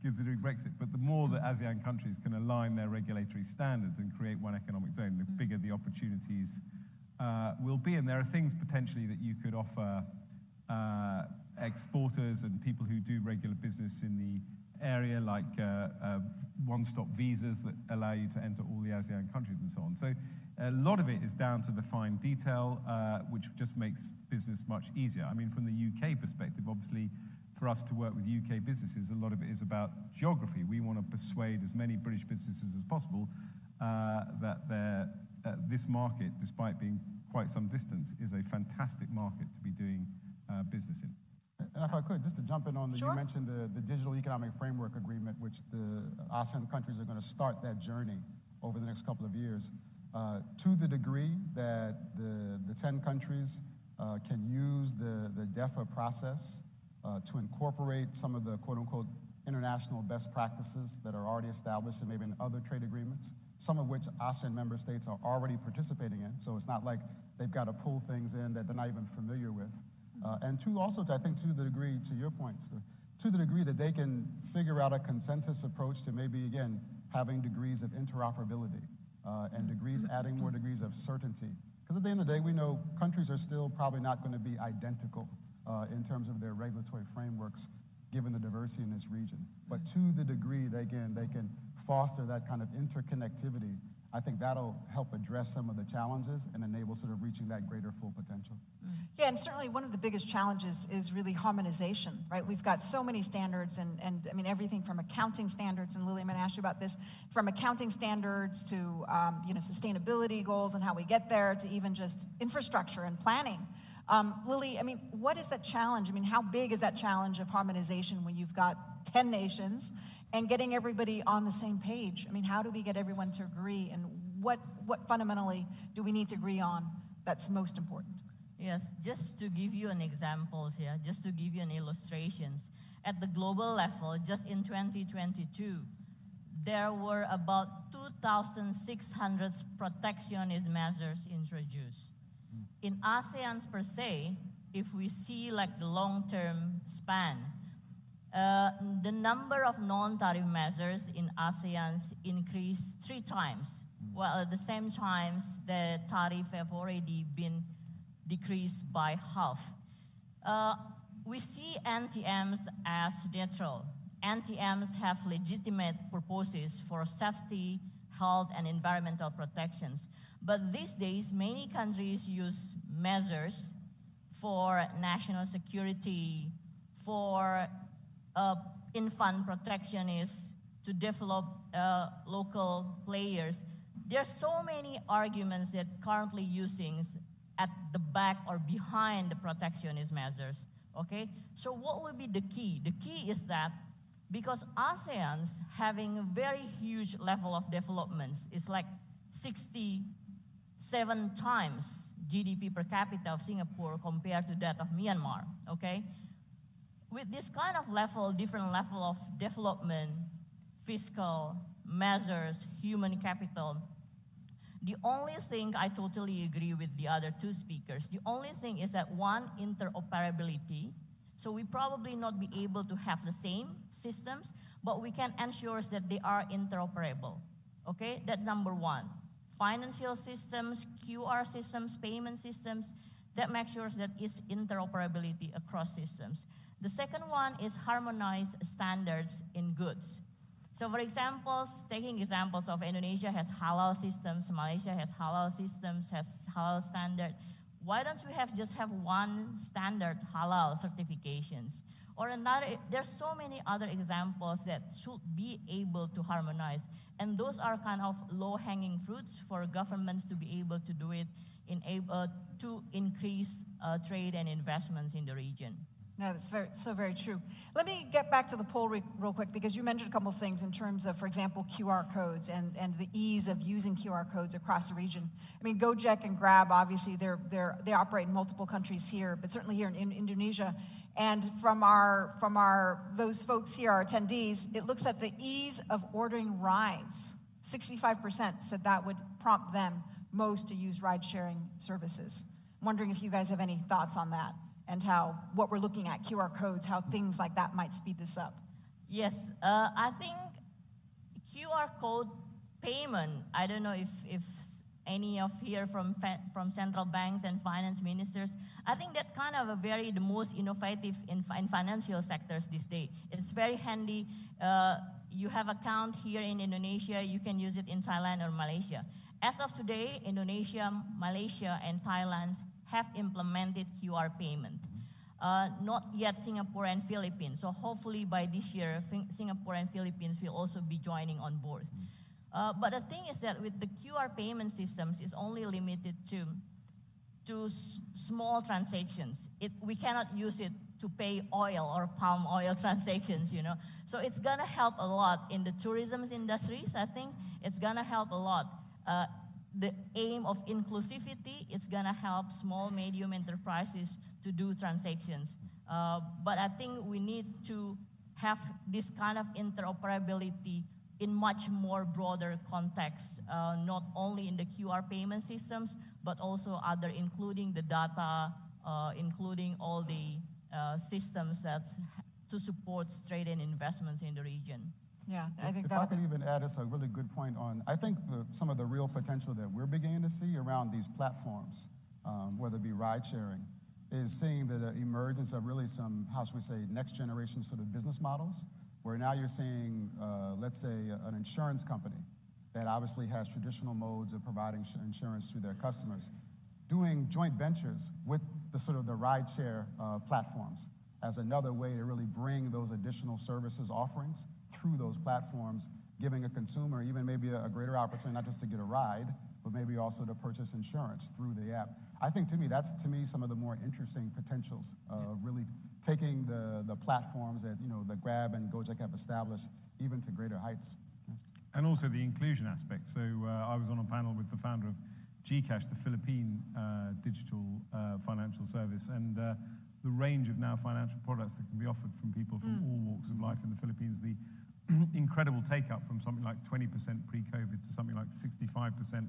considering Brexit, but the more that ASEAN countries can align their regulatory standards and create one economic zone, the bigger the opportunities will be. And there are things potentially that you could offer exporters and people who do regular business in the area, like one-stop visas that allow you to enter all the ASEAN countries and so on. So a lot of it is down to the fine detail, which just makes business much easier. I mean, from the UK perspective, obviously, for us to work with UK businesses, a lot of it is about geography. We want to persuade as many British businesses as possible that this market, despite being quite some distance, is a fantastic market to be doing business in. And if I could, just to jump in on Sure. You mentioned the Digital Economic Framework Agreement, which the ASEAN countries are going to start that journey over the next couple of years. To the degree that the 10 countries can use the DEFA process to incorporate some of the quote-unquote international best practices that are already established and maybe in other trade agreements, some of which ASEAN member states are already participating in. So it's not like they've got to pull things in that they're not even familiar with. And two, also, I think to the degree, to your point, to the degree that they can figure out a consensus approach to maybe, again, having degrees of interoperability and adding more degrees of certainty. Because at the end of the day, we know countries are still probably not going to be identical in terms of their regulatory frameworks, given the diversity in this region. But to the degree that, again, they can foster that kind of interconnectivity, I think that'll help address some of the challenges and enable sort of reaching that greater full potential. Yeah, and certainly one of the biggest challenges is really harmonization, right? We've got so many standards and I mean, everything from accounting standards, and Lily, I'm gonna ask you about this, from accounting standards to, sustainability goals and how we get there, to even just infrastructure and planning. Lily, I mean, what is that challenge? I mean, how big is that challenge of harmonization when you've got 10 nations and getting everybody on the same page? I mean, how do we get everyone to agree, and what fundamentally do we need to agree on that's most important? Yes, just to give you an example here, just to give you an illustrations, at the global level, just in 2022, there were about 2,600 protectionist measures introduced. In ASEAN per se, if we see like the long-term span, the number of non-tariff measures in ASEAN increased 3 times, while at the same time, the tariff have already been decreased by half. We see NTMs as neutral. NTMs have legitimate purposes for safety, health, and environmental protections. But these days, many countries use measures for national security, for infant protectionists, to develop local players. There are so many arguments that currently using at the back or behind the protectionist measures, okay? So what will be the key? The key is that because ASEAN's having a very huge level of developments, it's like 67 times GDP per capita of Singapore compared to that of Myanmar, okay? With this kind of level, different level of development, fiscal measures, human capital, the only thing I totally agree with the other 2 speakers, the only thing is that one, interoperability. So we probably not be able to have the same systems, but we can ensure that they are interoperable, okay? That's number 1. Financial systems, QR systems, payment systems, that makes sure that it's interoperability across systems. The second one is harmonized standards in goods. So for example, taking examples of Indonesia has halal systems, Malaysia has halal systems, has halal standard. Why don't we just have one standard halal certifications? Or another, there's so many other examples that should be able to harmonize. And those are kind of low-hanging fruits for governments to be able to do it to increase trade and investments in the region. No, that's very true. Let me get back to the poll real quick, because you mentioned a couple of things in terms of, for example, QR codes and the ease of using QR codes across the region. I mean, Gojek and Grab, obviously, they operate in multiple countries here, but certainly here in Indonesia. And from those folks here, our attendees, it looks at the ease of ordering rides. 65% said that would prompt them most to use ride-sharing services. I'm wondering if you guys have any thoughts on that, and what we're looking at, QR codes, how things like that might speed this up. Yes, I think QR code payment, I don't know if any of here from central banks and finance ministers, I think that kind of the most innovative in financial sectors this day. It's very handy. You have account here in Indonesia, you can use it in Thailand or Malaysia. As of today, Indonesia, Malaysia, and Thailand have implemented QR payment. Not yet Singapore and Philippines. So hopefully by this year, Singapore and Philippines will also be joining on board. But the thing is that with the QR payment systems, it's only limited to small transactions. We cannot use it to pay oil or palm oil transactions, you know. So it's gonna help a lot in the tourism industries. I think it's gonna help a lot. The aim of inclusivity, it's gonna help small, medium enterprises to do transactions. But I think we need to have this kind of interoperability in much more broader context, not only in the QR payment systems, but also including the data including all the systems to support trade and investments in the region. Yeah, I think if I could even add us a really good point on, I think some of the real potential that we're beginning to see around these platforms, whether it be ride sharing, is seeing the emergence of really some, how should we say, next generation sort of business models, where now you're seeing, let's say, an insurance company that obviously has traditional modes of providing insurance to their customers, doing joint ventures with the sort of the ride share platforms as another way to really bring those additional services offerings through those platforms, giving a consumer even maybe a greater opportunity not just to get a ride, but maybe also to purchase insurance through the app. I think that's some of the more interesting potentials of really taking the platforms that the Grab and Gojek have established even to greater heights. And also the inclusion aspect. So I was on a panel with the founder of GCash, the Philippine digital financial service, and the range of now financial products that can be offered from people from all walks of life in the Philippines, the incredible take-up from something like 20% pre-COVID to something like 65%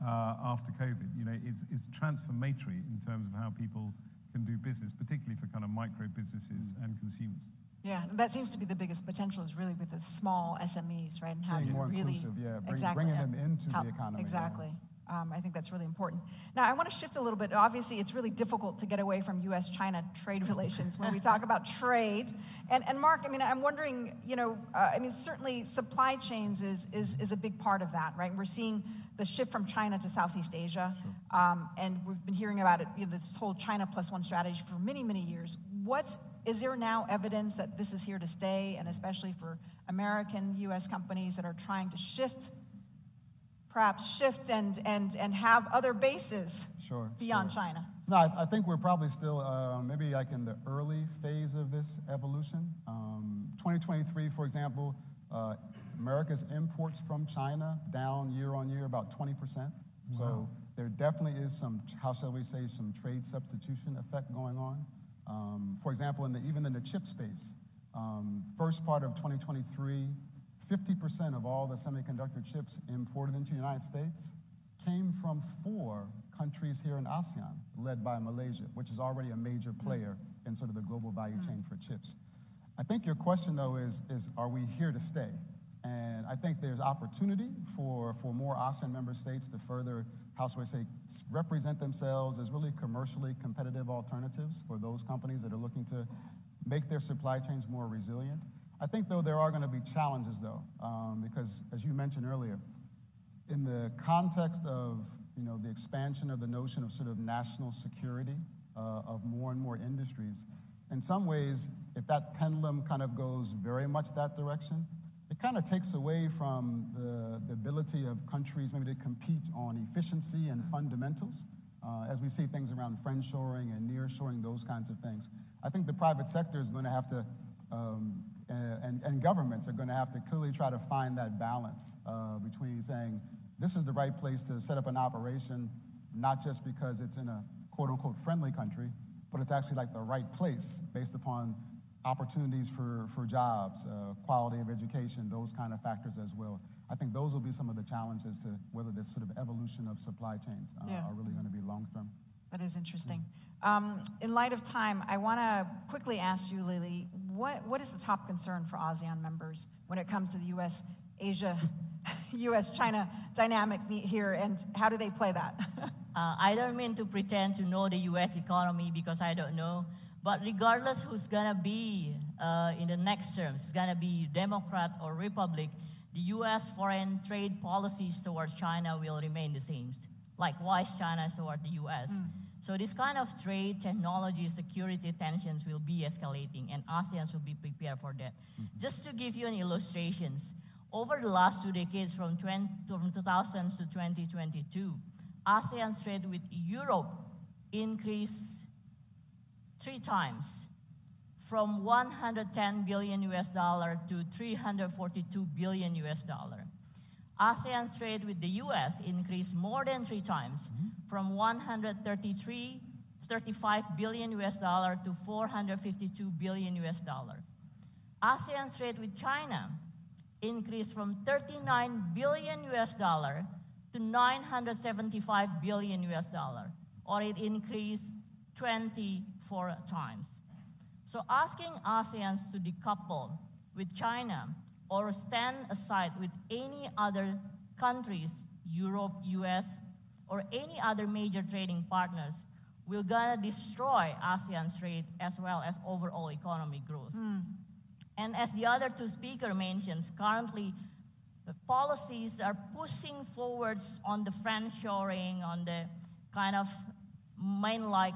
after COVID, is transformatory in terms of how people can do business, particularly for kind of micro businesses and consumers. Yeah, that seems to be the biggest potential, is really with the small SMEs, right? And how being you more really inclusive, bringing them into the economy. Exactly. I think that's really important. Now, I want to shift a little bit. Obviously, it's really difficult to get away from U.S.-China trade relations when we talk about trade. And Marc, I'm wondering, certainly supply chains is a big part of that, right? We're seeing the shift from China to Southeast Asia, and we've been hearing about it, this whole China plus one strategy for many, many years. Is there now evidence that this is here to stay, and especially for American, U.S. companies that are trying to shift and have other bases beyond China? No, I think we're probably still maybe like in the early phase of this evolution. 2023, for example, America's imports from China down year on year about 20%. Wow. So there definitely is some, how shall we say, some trade substitution effect going on. For example, even in the chip space, first part of 2023, 50% of all the semiconductor chips imported into the United States came from 4 countries here in ASEAN, led by Malaysia, which is already a major player in sort of the global value chain for chips. I think your question, though, is are we here to stay? And I think there's opportunity for more ASEAN member states to further, how shall I say, represent themselves as really commercially competitive alternatives for those companies that are looking to make their supply chains more resilient. I think, though, there are going to be challenges, though, because, as you mentioned earlier, in the context of the expansion of the notion of sort of national security of more and more industries, in some ways, if that pendulum kind of goes very much that direction, it kind of takes away from the ability of countries maybe to compete on efficiency and fundamentals, as we see things around friendshoring and nearshoring, those kinds of things. I think the private sector is going to have to and governments are going to have to clearly try to find that balance between saying this is the right place to set up an operation, not just because it's in a quote-unquote friendly country, but it's actually like the right place based upon opportunities for jobs, quality of education, those kind of factors as well. I think those will be some of the challenges to whether this sort of evolution of supply chains are really going to be long-term. That is interesting. In light of time, I want to quickly ask you, Lily, what is the top concern for ASEAN members when it comes to the U.S.-Asia, U.S.-China dynamic here, and how do they play that? I don't mean to pretend to know the U.S. economy because I don't know, but regardless who's going to be in the next terms, it's going to be Democrat or Republic, the U.S. foreign trade policies towards China will remain the same. Likewise, China toward the U.S. So this kind of trade, technology, security tensions will be escalating, and ASEAN should be prepared for that. Just to give you an illustration, over the last 2 decades, from 2000 to 2022, ASEAN's trade with Europe increased 3 times, from $110 billion to $342 billion. ASEAN's trade with the U.S. increased more than 3 times, from $135 billion to $452 billion. ASEAN's trade with China increased from $39 billion to $975 billion, or it increased 24 times. So asking ASEAN to decouple with China or stand aside with any other countries, Europe, US, or any other major trading partners, will gonna destroy ASEAN's trade as well as overall economic growth. And as the other two speakers mentioned, currently the policies are pushing forwards on the friendshoring, on the kind of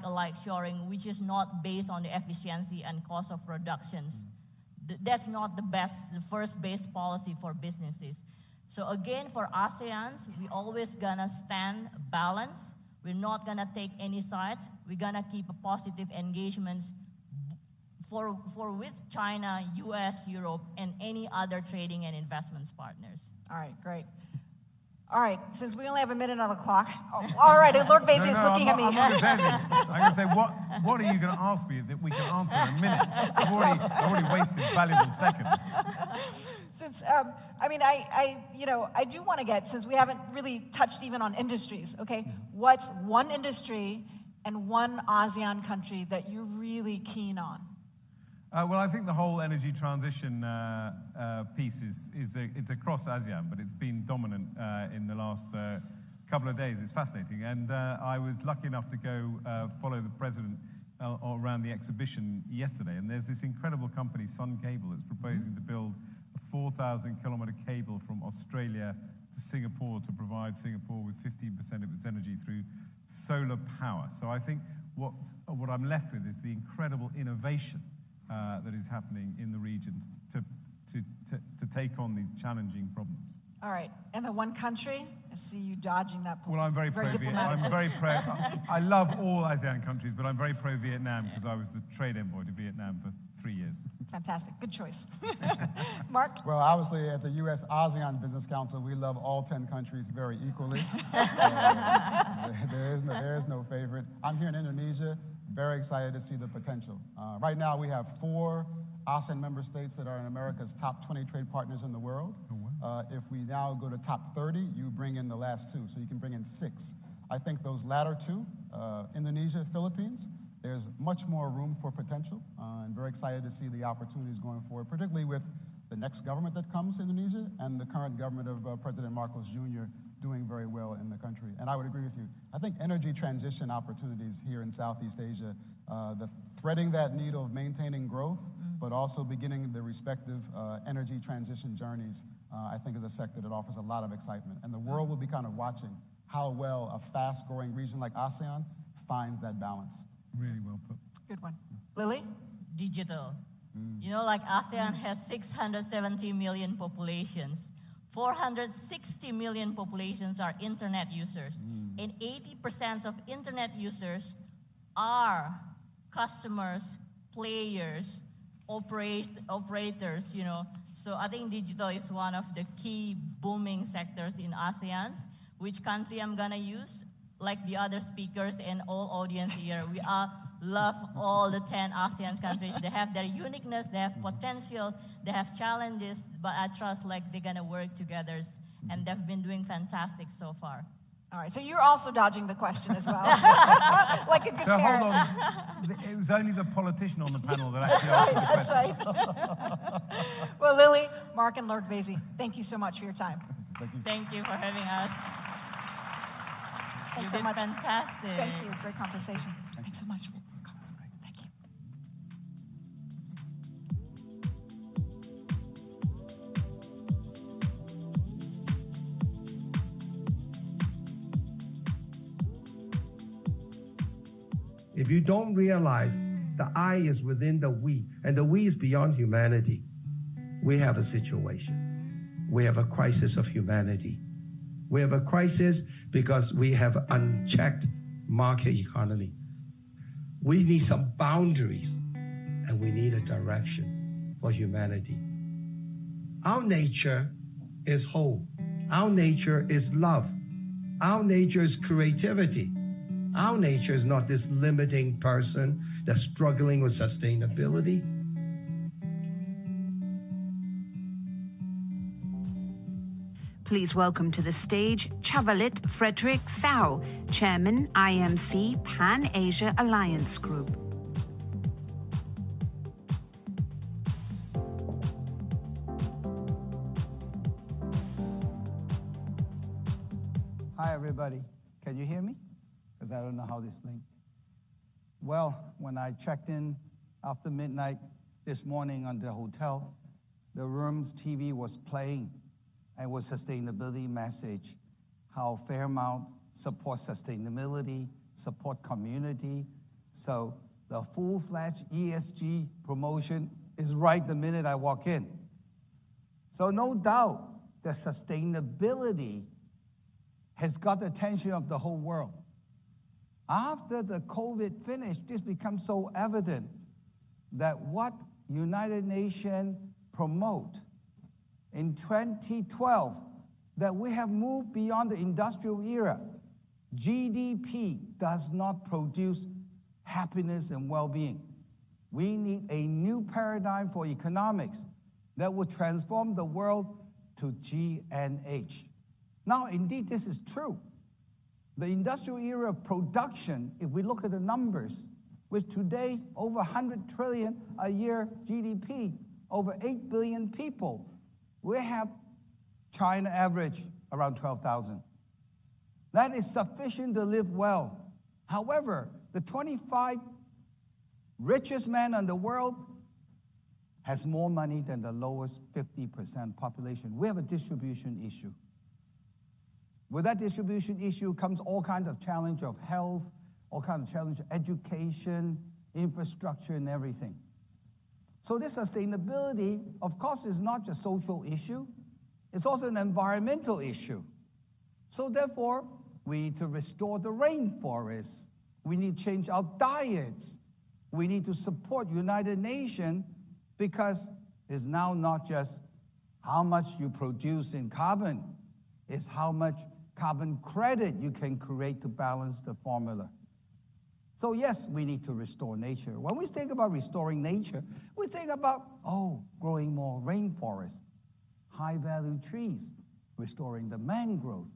alike shoring, which is not based on the efficiency and cost of productions. That's not the first best policy for businesses. So again, for ASEAN, we always gonna stand balanced. We're not gonna take any sides. We're gonna keep a positive engagement with China, US, Europe, and any other trading and investments partners. All right, great. All right, since we only have a minute on the clock. All right, Lord Vaizey is looking at me. I'm not going to say anything. I'm going to say, what are you going to ask me that we can answer in a minute? I've already wasted valuable seconds. Since, I do want to get, since we haven't really touched even on industries, okay? What's one industry and one ASEAN country that you're really keen on? Well, I think the whole energy transition piece it's across ASEAN, but it's been dominant in the last couple of days. It's fascinating. And I was lucky enough to go follow the president around the exhibition yesterday. And there's this incredible company, Sun Cable, that's proposing to build a 4,000-kilometer cable from Australia to Singapore to provide Singapore with 15% of its energy through solar power. So I think what I'm left with is the incredible innovation that is happening in the region to take on these challenging problems. All right, and the one country, I see you dodging that point. Well, I'm very pro-Vietnam. I love all ASEAN countries, but I'm very pro-Vietnam because I was the trade envoy to Vietnam for 3 years. Fantastic, good choice. Marc? Well, obviously at the US-ASEAN Business Council, we love all 10 countries very equally. So, there is no favorite. I'm here in Indonesia. Very excited to see the potential. Right now, we have 4 ASEAN member states that are in America's top 20 trade partners in the world. If we now go to top 30, you bring in the last 2, so you can bring in 6. I think those latter 2, Indonesia, Philippines, there's much more room for potential, and very excited to see the opportunities going forward, particularly with the next government that comes to Indonesia and the current government of President Marcos Jr. doing very well in the country. And I would agree with you. I think energy transition opportunities here in Southeast Asia, the threading that needle of maintaining growth, but also beginning the respective energy transition journeys, I think is a sector that offers a lot of excitement. And the world will be kind of watching how well a fast-growing region like ASEAN finds that balance. Really well put. Good one. Lily? Digital. You know, like ASEAN has 670 million populations. 460 million populations are internet users. And 80% of internet users are customers, players, operators, you know. So I think digital is one of the key booming sectors in ASEAN. Which country I'm gonna use? Like the other speakers and all audience here, we love all the 10 ASEAN countries. They have their uniqueness, they have potential, they have challenges, but I trust like they're gonna work together, and they've been doing fantastic so far. All right, so you're also dodging the question as well. Like a good parent. Hold on, it was only the politician on the panel that actually asked the question. That's right. Well, Lily, Marc, and Lord Vaizey, thank you so much for your time. Thank you. Thank you for having us. Thanks You so did much. fantastic. Thank you. Great conversation. Thanks so much. Thank you. If you don't realize the I is within the we, and the we is beyond humanity, we have a situation. We have a crisis of humanity. We have a crisis because we have unchecked market economy. We need some boundaries, and we need a direction for humanity. Our nature is whole. Our nature is love. Our nature is creativity. Our nature is not this limiting person that's struggling with sustainability. Please welcome to the stage Chavalit Frederick Sao, Chairman, IMC Pan-Asia Alliance Group. Hi, everybody. Can you hear me? Because I don't know how this linked. Well, when I checked in after midnight this morning on the hotel, the room's TV was playing and was sustainability message, how Fairmount supports sustainability, support community. So the full-fledged ESG promotion is right the minute I walk in. So no doubt that sustainability has got the attention of the whole world. After the COVID finished, this becomes so evident that what United Nations promote in 2012, that we have moved beyond the industrial era. GDP does not produce happiness and well-being. We need a new paradigm for economics that will transform the world to G&H. Now, indeed, this is true. The industrial era of production, if we look at the numbers, which today over 100 trillion a year GDP, over 8 billion people, we have China average around 12,000. That is sufficient to live well. However, the 25 richest men in the world has more money than the lowest 50% population. We have a distribution issue. With that distribution issue comes all kinds of challenge of health, all kinds of challenge of education, infrastructure, and everything. So this sustainability, of course, is not just a social issue. It's also an environmental issue. So therefore, we need to restore the rainforests. We need to change our diets. We need to support United Nations because it's now not just how much you produce in carbon, it's how much carbon credit you can create to balance the formula. So yes, we need to restore nature. When we think about restoring nature, we think about, growing more rainforests, high-value trees, restoring the mangrove,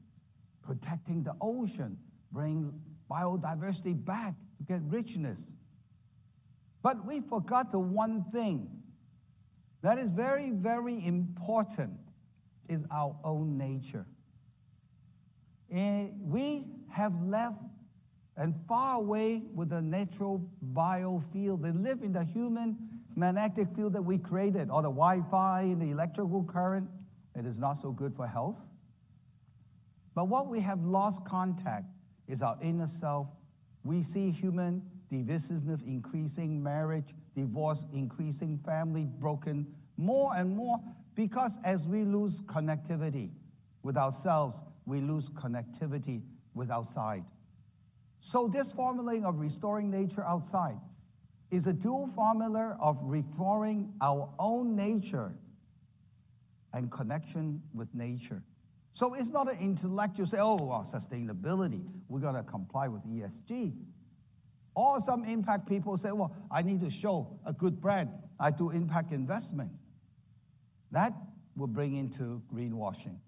protecting the ocean, bring biodiversity back to get richness. But we forgot the one thing that is very, very important is our own nature. And we have left and far away with the natural biofield. They live in the human magnetic field that we created, or the Wi-Fi and the electrical current. It is not so good for health. But what we have lost contact is our inner self. We see human divisiveness increasing, marriage, divorce increasing, family broken more and more, because as we lose connectivity with ourselves, we lose connectivity with outside. So this formula of restoring nature outside is a dual formula of restoring our own nature and connection with nature. So it's not an intellectual say, sustainability, we're going to comply with ESG. Or some impact people say, I need to show a good brand. I do impact investment. That will bring into greenwashing.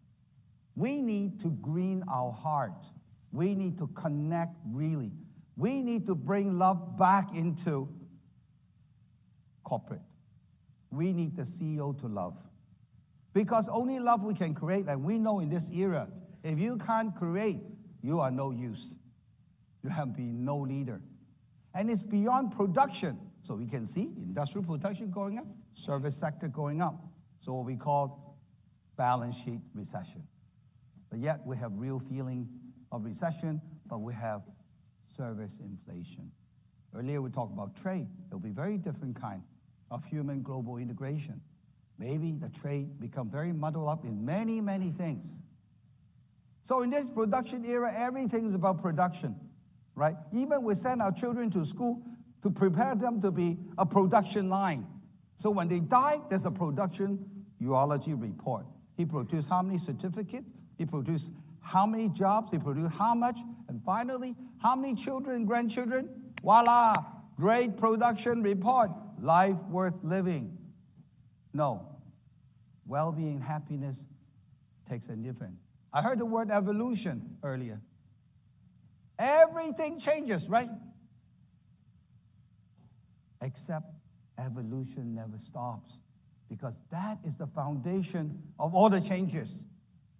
We need to green our heart. We need to connect really. We need to bring love back into corporate. We need the CEO to love. Because only love we can create, and we know in this era, if you can't create, you are no use. You have been no leader. And it's beyond production. So we can see industrial production going up, service sector going up. So what we call balance sheet recession. But yet we have real feeling of recession, but we have service inflation. Earlier we talked about trade. It'll be very different kind of human global integration. Maybe the trade become very muddled up in many, many things. So in this production era, everything is about production, right? Even we send our children to school to prepare them to be a production line. So when they die, there's a production urology report. He produced how many certificates? He produced how many jobs? He produced how much? And finally, how many children and grandchildren? Voila, great production report, life worth living. No, well-being, happiness takes a different. I heard the word evolution earlier. Everything changes, right? Except evolution never stops, because that is the foundation of all the changes.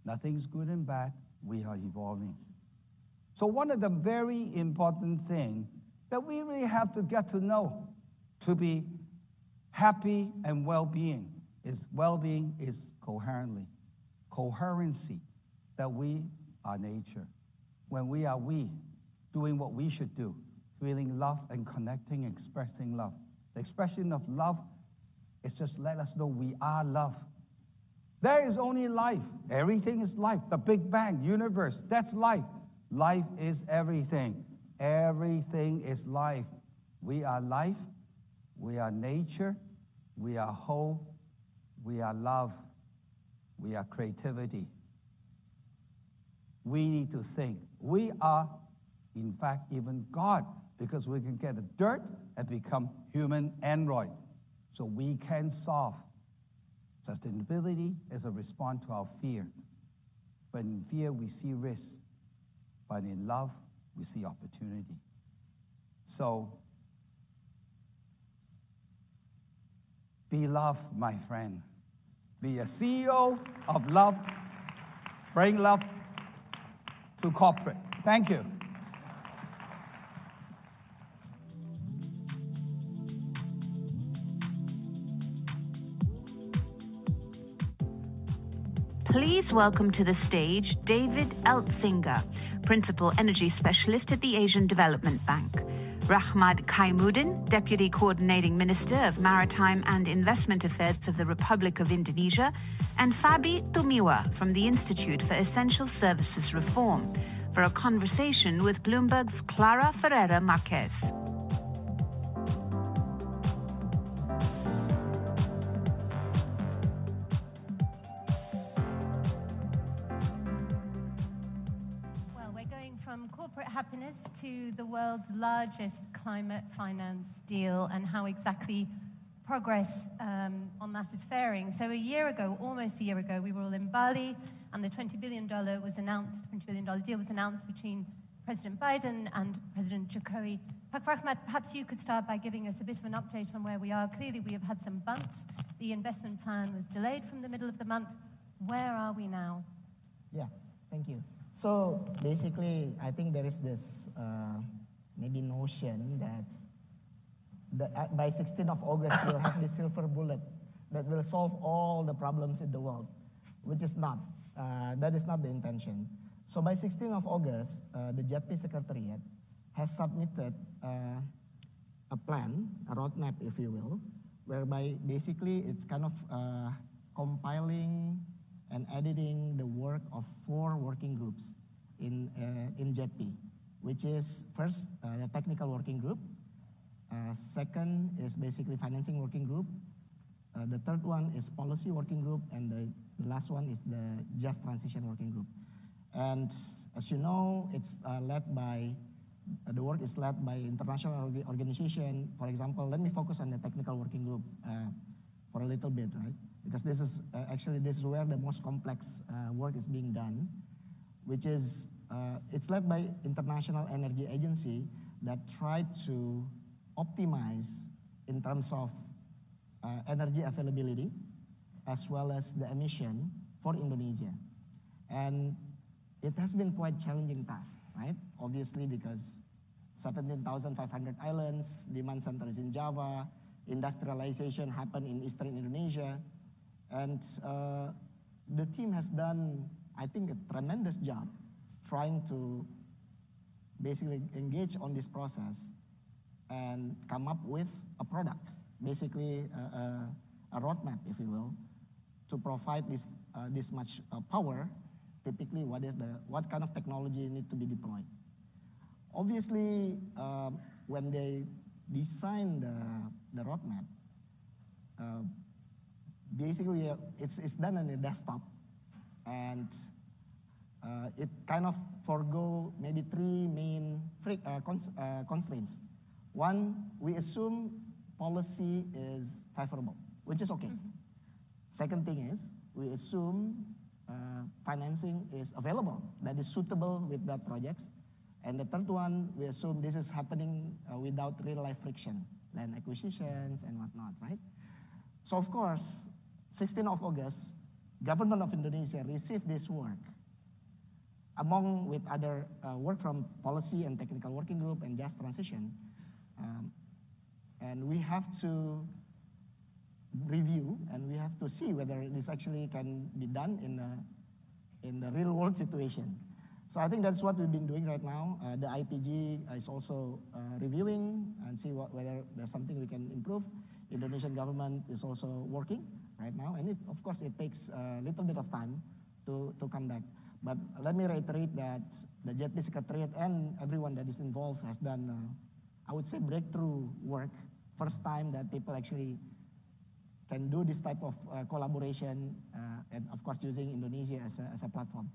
Nothing's good and bad. We are evolving. So one of the very important things that we really have to get to know to be happy and well-being is coherently. Coherency, that we are nature. When we are doing what we should do, feeling love and connecting, expressing love. The expression of love is just let us know we are love. There is only life. Everything is life. The Big Bang, universe, that's life. Life is everything. Everything is life. We are life. We are nature. We are whole. We are love. We are creativity. We need to think. We are, in fact, even God, because we can get the dirt and become human android. So we can solve. Sustainability is a response to our fear. But in fear, we see risk. But in love, we see opportunity. So, be love, my friend. Be a CEO of love. Bring love to corporate. Thank you. Please welcome to the stage David Elzinga, Principal Energy Specialist at the Asian Development Bank, Rahmat Kaimuddin, Deputy Coordinating Minister of Maritime and Investment Affairs of the Republic of Indonesia, and Fabi Tumiwa from the Institute for Essential Services Reform, for a conversation with Bloomberg's Clara Ferreira Marquez. Happiness to the world's largest climate finance deal and how exactly progress on that is faring. So almost a year ago, we were all in Bali, and the $20 billion deal was announced between President Biden and President Jokowi. Rahmat, perhaps you could start by giving us a bit of an update on where we are. Clearly, we have had some bumps. The investment plan was delayed from the middle of the month. Where are we now? Yeah, thank you. So basically, I think there is this maybe notion that by 16th of August, we'll have the silver bullet that will solve all the problems in the world, which is not. That is not the intention. So by 16th of August, the JETP Secretariat has submitted a plan, a roadmap, if you will, whereby basically it's kind of compiling and editing the work of 4 working groups in JETP, which is first the technical working group, second is basically financing working group, the third one is policy working group, and the last one is the just transition working group. And as you know, it's led by, the work is led by international organization. For example, let me focus on the technical working group for a little bit, right? Because this is this is where the most complex work is being done, which is it's led by International Energy Agency that tried to optimize in terms of energy availability as well as the emission for Indonesia. And it has been quite challenging task, right? Obviously because 17,500 islands, demand center is in Java, industrialization happened in Eastern Indonesia, and the team has done, I think, a tremendous job trying to basically engage on this process and come up with a product, basically a roadmap, if you will, to provide this much power. Typically, what kind of technology need to be deployed? Obviously, when they design the roadmap, basically it's done on a desktop, and it kind of forego maybe 3 main constraints. One, we assume policy is favorable, which is okay. Second thing is, we assume financing is available that is suitable with the projects. And the third one, we assume this is happening without real-life friction, land acquisitions and whatnot, right? So of course, 16th of August, government of Indonesia received this work, among with other work from policy and technical working group and just transition. And we have to review and we have to see whether this actually can be done in the real world situation. So I think that's what we've been doing right now. The IPG is also reviewing and see whether there's something we can improve. Indonesian government is also working right now, and of course it takes a little bit of time to come back. But let me reiterate that the JETB Secretariat and everyone that is involved has done, I would say, breakthrough work. First time that people actually can do this type of collaboration, and of course using Indonesia as a platform.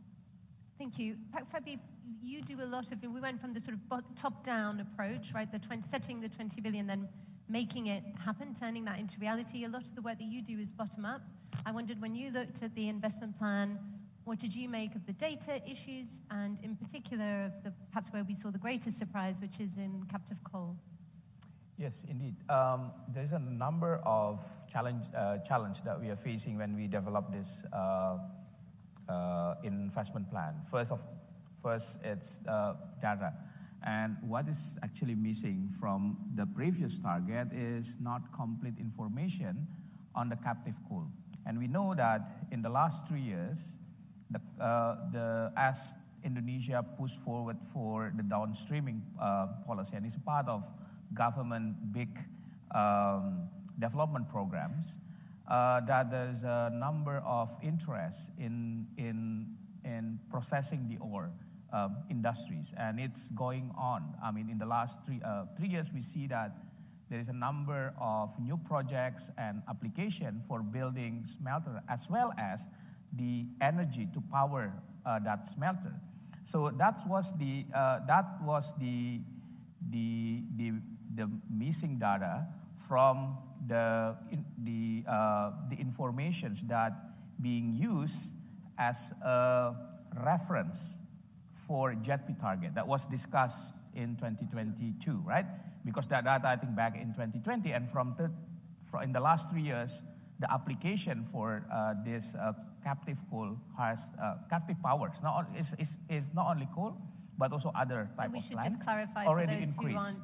Thank you. Pak Fabi, you do a lot of, we went from the sort of top-down approach, right, setting the 20 billion, then making it happen, turning that into reality. A lot of the work that you do is bottom-up. I wondered, when you looked at the investment plan, what did you make of the data issues, and in particular of the perhaps where we saw the greatest surprise, which is in captive coal? Yes, indeed. There's a number of challenge that we are facing when we develop this investment plan. First, it's data. And what is actually missing from the previous target is not complete information on the captive coal. And we know that in the last 3 years, as Indonesia pushed forward for the downstreaming policy, and it's part of government big development programs, that there's a number of interest in processing the ore industries, and it's going on. I mean, in the last 3 years, we see that there is a number of new projects and application for building smelter, as well as the energy to power that smelter. So that was the missing data from the informations that being used as a reference for JETB target that was discussed in 2022, right? Because that data, I think, back in 2020, and in the last 3 years, the application for this captive coal has captive power. It's not only coal, but also other type of plants. We should just clarify for those who aren't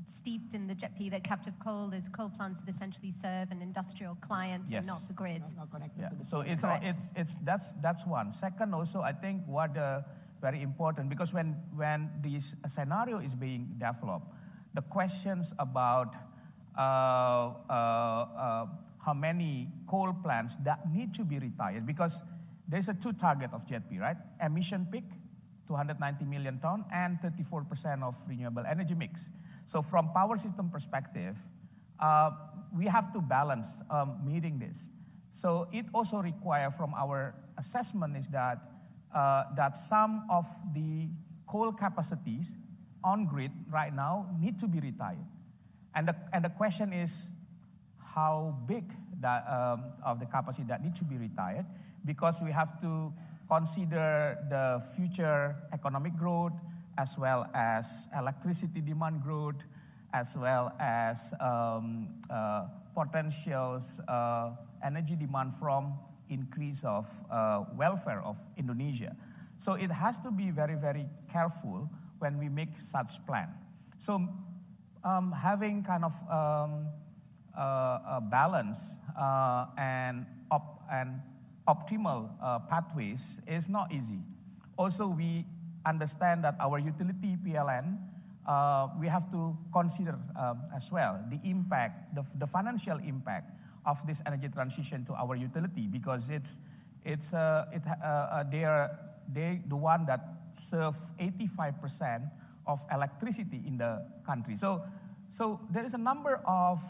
steeped in the JETB that captive coal is coal plants that essentially serve an industrial client, yes, and not the grid. Not connected yeah. to the So grid. that's one. Second, also, I think what very important, because when this scenario is being developed, the questions about how many coal plants that need to be retired, because there's a 2 target of JETB, right? Emission peak, 290 million ton, and 34% of renewable energy mix. So from power system perspective, we have to balance meeting this. So it also requires, from our assessment, is that some of the coal capacities on grid right now need to be retired. And the question is how big that, of the capacity that need to be retired, because we have to consider the future economic growth, as well as electricity demand growth, as well as potential energy demand from increase of welfare of Indonesia. So it has to be very, very careful when we make such plan. So having kind of a balance and optimal pathways is not easy. Also, we understand that our utility PLN, we have to consider as well the impact, the financial impact of this energy transition to our utility, because they are the one that serve 85% of electricity in the country. So there is a number of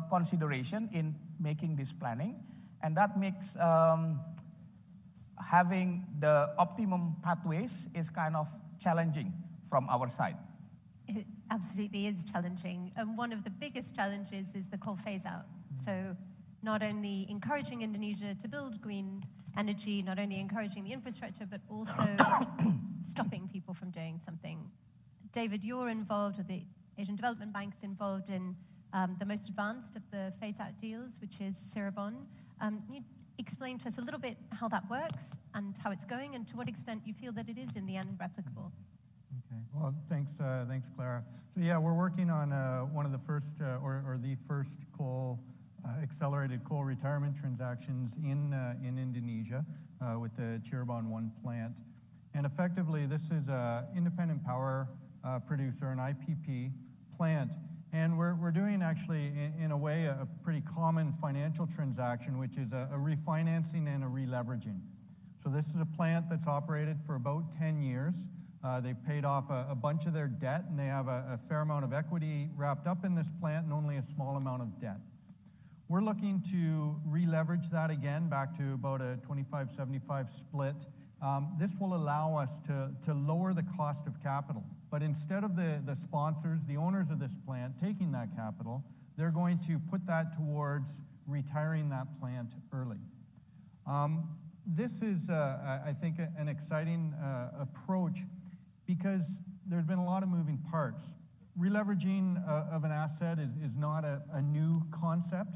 consideration in making this planning, and that makes having the optimum pathways is kind of challenging from our side. It absolutely is challenging. And one of the biggest challenges is the coal phase out. So not only encouraging Indonesia to build green energy, not only encouraging the infrastructure, but also stopping people from doing something. David, you're involved, or the Asian Development Bank is involved in the most advanced of the phase-out deals, which is Cirebon. Can you explain to us a little bit how that works and how it's going, and to what extent you feel that it is in the end replicable? Okay. Well, thanks, Clara. So yeah, we're working on one of the first, or the first accelerated coal retirement transactions in Indonesia with the Cirebon 1 plant. And effectively, this is an independent power producer, an IPP plant. And we're doing actually, in a way, a pretty common financial transaction, which is a refinancing and a releveraging. So this is a plant that's operated for about 10 years. They've paid off a bunch of their debt, and they have a fair amount of equity wrapped up in this plant and only a small amount of debt. We're looking to re-leverage that again back to about a 25-75 split. This will allow us to lower the cost of capital. But instead of the sponsors, the owners of this plant, taking that capital, they're going to put that towards retiring that plant early. This is, I think, an exciting approach because there's been a lot of moving parts. Releveraging of an asset is not a new concept,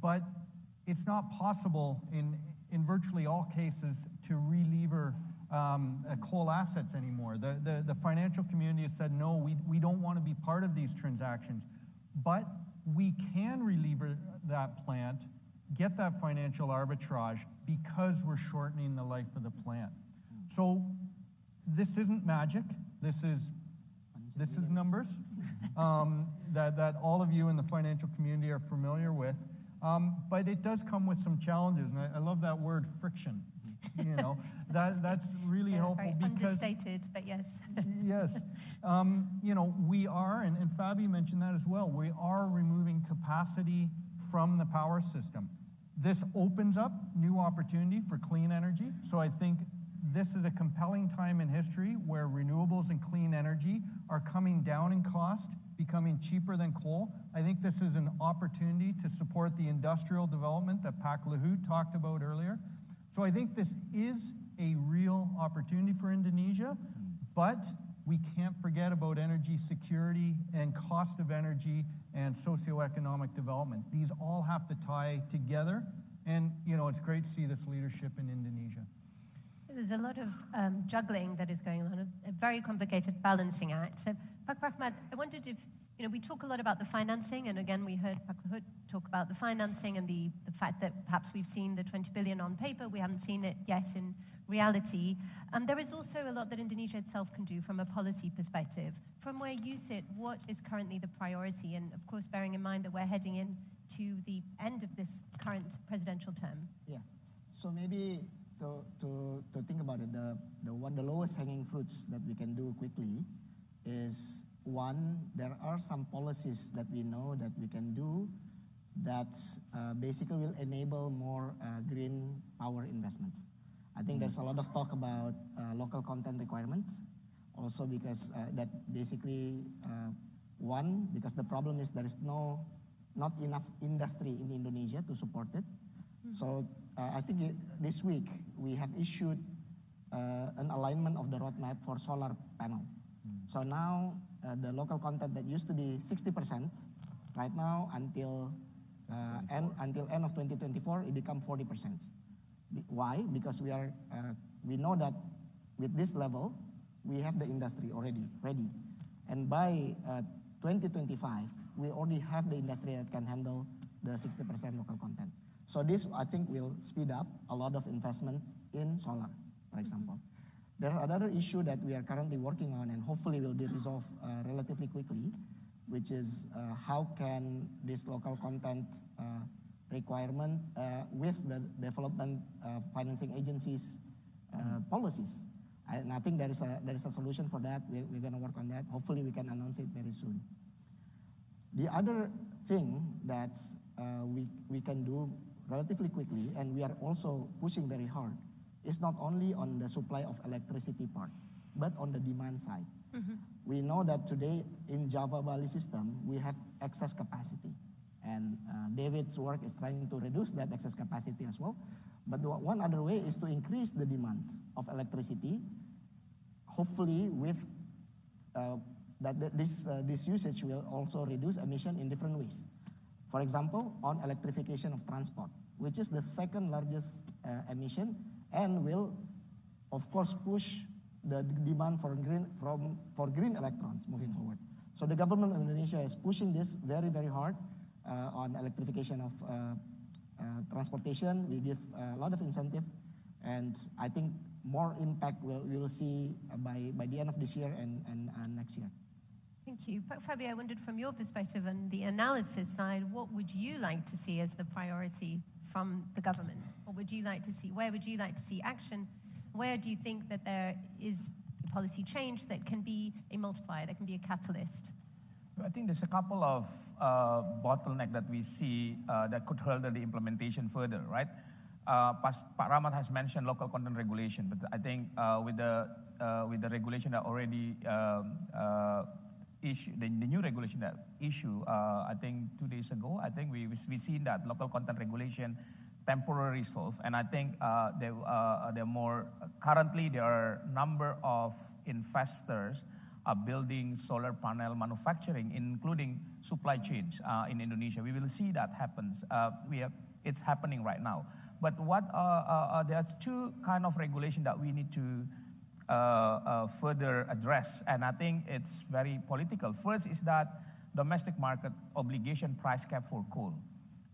but it's not possible in virtually all cases to relever coal assets anymore. The financial community has said, no, we don't want to be part of these transactions. But we can relever that plant, get that financial arbitrage, because we're shortening the life of the plant. So this isn't magic. This is numbers that all of you in the financial community are familiar with. But it does come with some challenges, and I love that word, friction. You know, that's really helpful very because understated, but yes. Yes, you know, we are, and Fabi mentioned that as well. We are removing capacity from the power system. This opens up new opportunity for clean energy. So I think this is a compelling time in history where renewables and clean energy are coming down in cost, becoming cheaper than coal. I think this is an opportunity to support the industrial development that Pak Luhut talked about earlier. So I think this is a real opportunity for Indonesia, but we can't forget about energy security and cost of energy and socioeconomic development. These all have to tie together, and you know, it's great to see this leadership in Indonesia. There's a lot of juggling that is going on, a very complicated balancing act. So, Pak Rahmat, I wondered if, you know, we talk a lot about the financing, and again, we heard Pak Luhut talk about the financing and the fact that perhaps we've seen the 20 billion on paper, we haven't seen it yet in reality. There is also a lot that Indonesia itself can do from a policy perspective. From where you sit, what is currently the priority? And of course, bearing in mind that we're heading into the end of this current presidential term. Yeah, so maybe to think about it, the lowest hanging fruits that we can do quickly is, one, there are some policies that we know that we can do that basically will enable more green power investments. I think there's a lot of talk about local content requirements, also because that basically, one, because the problem is there is not enough industry in Indonesia to support it. So I think this week we have issued an alignment of the roadmap for solar panel. So now the local content that used to be 60%, right now until end of 2024, it become 40%. Why? Because we know that with this level, we have the industry already ready. And by 2025, we already have the industry that can handle the 60% local content. So this, I think, will speed up a lot of investments in solar, for example. There are another issue that we are currently working on and hopefully will be resolved relatively quickly, which is how can this local content requirement with the development financing agencies policies. And I think there is a solution for that. We're going to work on that. Hopefully we can announce it very soon. The other thing that we can do relatively quickly, and we are also pushing very hard, is not only on the supply of electricity part, but on the demand side. We know that today in Java Bali system, we have excess capacity. And David's work is trying to reduce that excess capacity as well. But one other way is to increase the demand of electricity, hopefully with this usage will also reduce emission in different ways. For example, on electrification of transport, which is the second largest emission and will, of course, push the demand for green electrons moving forward. So the government of Indonesia is pushing this very, very hard on electrification of transportation. We give a lot of incentive, and I think more impact we will see by the end of this year and next year. Thank you. Fabio, I wondered from your perspective and the analysis side, what would you like to see as the priority from the government? What would you like to see? Where would you like to see action? Where do you think that there is policy change that can be a multiplier, that can be a catalyst? I think there's a couple of bottlenecks that we see that could hinder the implementation further, right? Pak Rahmat has mentioned local content regulation, but I think with the regulation that already issued, the new regulation that issued, I think 2 days ago, I think we seen that local content regulation temporarily solved, and I think they're more, currently there are a number of investors building solar panel manufacturing, including supply chains in Indonesia. We will see that happens. It's happening right now. But there's two kind of regulation that we need to further address, and I think it's very political. First is that domestic market obligation price cap for coal.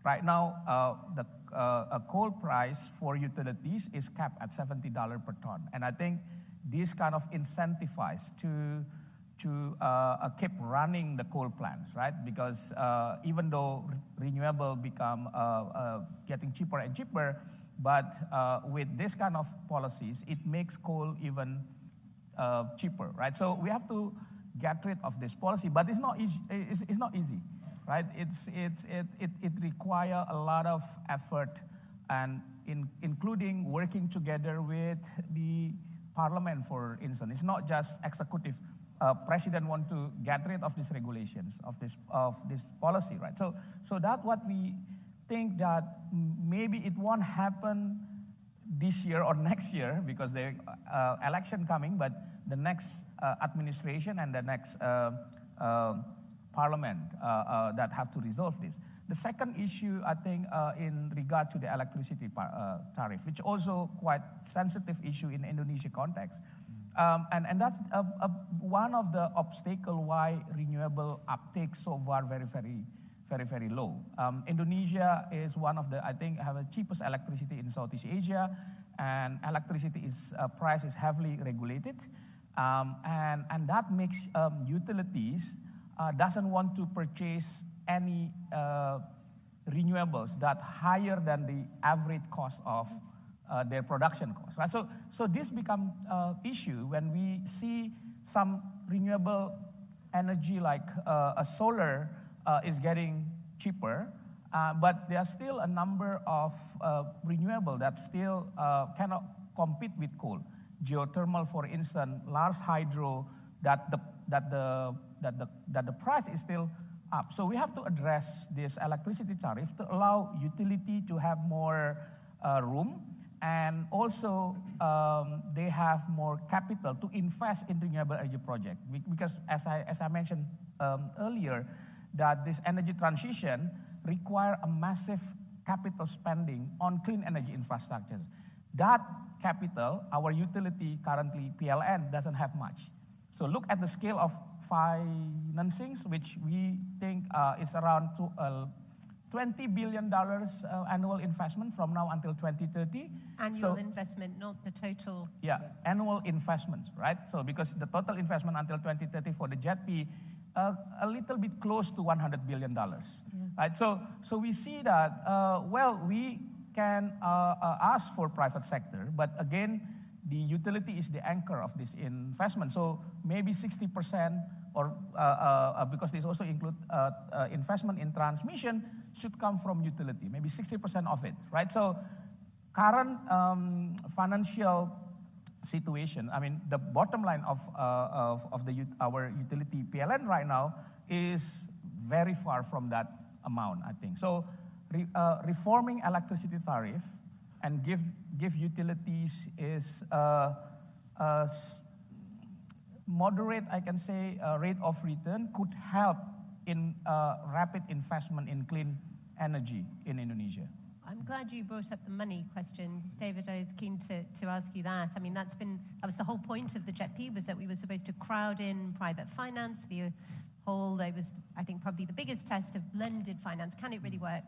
Right now, the coal price for utilities is capped at $70 per ton, and I think this kind of incentivize to keep running the coal plants, right? Because even though renewable become getting cheaper and cheaper, but with this kind of policies, it makes coal even cheaper, right? So we have to get rid of this policy, but it's not easy. It's not easy, right? It requires a lot of effort, and including working together with the parliament, for instance. It's not just executive. President want to get rid of these regulations, of this policy, right? So that's what we think, that maybe it won't happen this year or next year because the election coming, but the next administration and the next parliament that have to resolve this. The second issue, I think, in regard to the electricity tariff, which also quite sensitive issue in Indonesia context. And that's one of the obstacles why renewable uptake so far very low. Indonesia is one of the, I think, have the cheapest electricity in Southeast Asia, and electricity price is heavily regulated, and that makes utilities doesn't want to purchase any renewables that higher than the average cost of their production cost, right? So this become issue when we see some renewable energy like a solar is getting cheaper, but there are still a number of renewable that still cannot compete with coal. Geothermal, for instance, large hydro, that the price is still up. So we have to address this electricity tariff to allow utility to have more room. And also, they have more capital to invest in renewable energy project. Because as I mentioned earlier, that this energy transition require a massive capital spending on clean energy infrastructure. That capital, our utility currently, PLN, doesn't have much. So look at the scale of financings, which we think is around $20 billion annual investment from now until 2030. Annual investment, not the total. Yeah, annual investments, right? So because the total investment until 2030 for the JETP, a little bit close to $100 billion, right? So we see that, well, we can ask for private sector, but again, the utility is the anchor of this investment. So maybe 60%, or because this also include investment in transmission, should come from utility, maybe 60% of it, right? So current financial situation, I mean, the bottom line of our utility PLN right now is very far from that amount, I think. So reforming electricity tariff and give utilities is moderate, I can say, rate of return could help in rapid investment in clean energy in Indonesia. I'm glad you brought up the money question, because David, I was keen to ask you that. I mean, that was the whole point of the JETP, was that we were supposed to crowd in private finance. It was, I think, probably the biggest test of blended finance. Can it really work?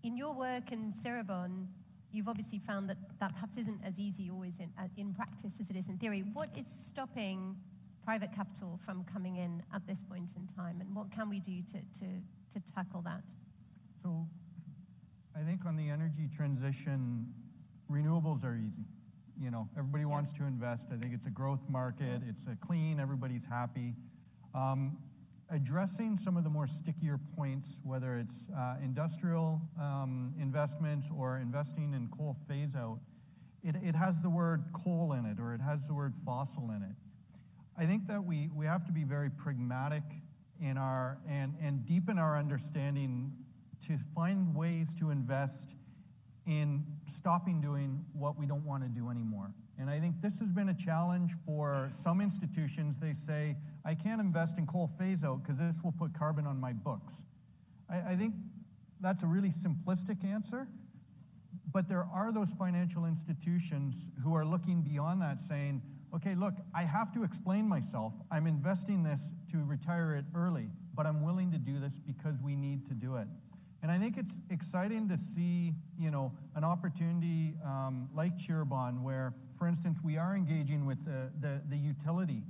In your work in Cirebon, you've obviously found that perhaps isn't as easy always in practice as it is in theory. What is stopping private capital from coming in at this point in time, and what can we do to tackle that? So I think on the energy transition, renewables are easy. You know, everybody wants to invest. I think it's a growth market. It's a clean, everybody's happy. Addressing some of the more stickier points, whether it's industrial investments or investing in coal phase out, it has the word coal in it, or it has the word fossil in it. I think that we have to be very pragmatic in our and deepen our understanding to find ways to invest in stopping doing what we don't want to do anymore. And I think this has been a challenge for some institutions. They say, I can't invest in coal phase out because this will put carbon on my books. I think that's a really simplistic answer, but there are those financial institutions who are looking beyond that, saying, okay, look, I have to explain myself. I'm investing this to retire it early, but I'm willing to do this because we need to do it. And I think it's exciting to see, you know, an opportunity like Cirebon, where, for instance, we are engaging with the utility.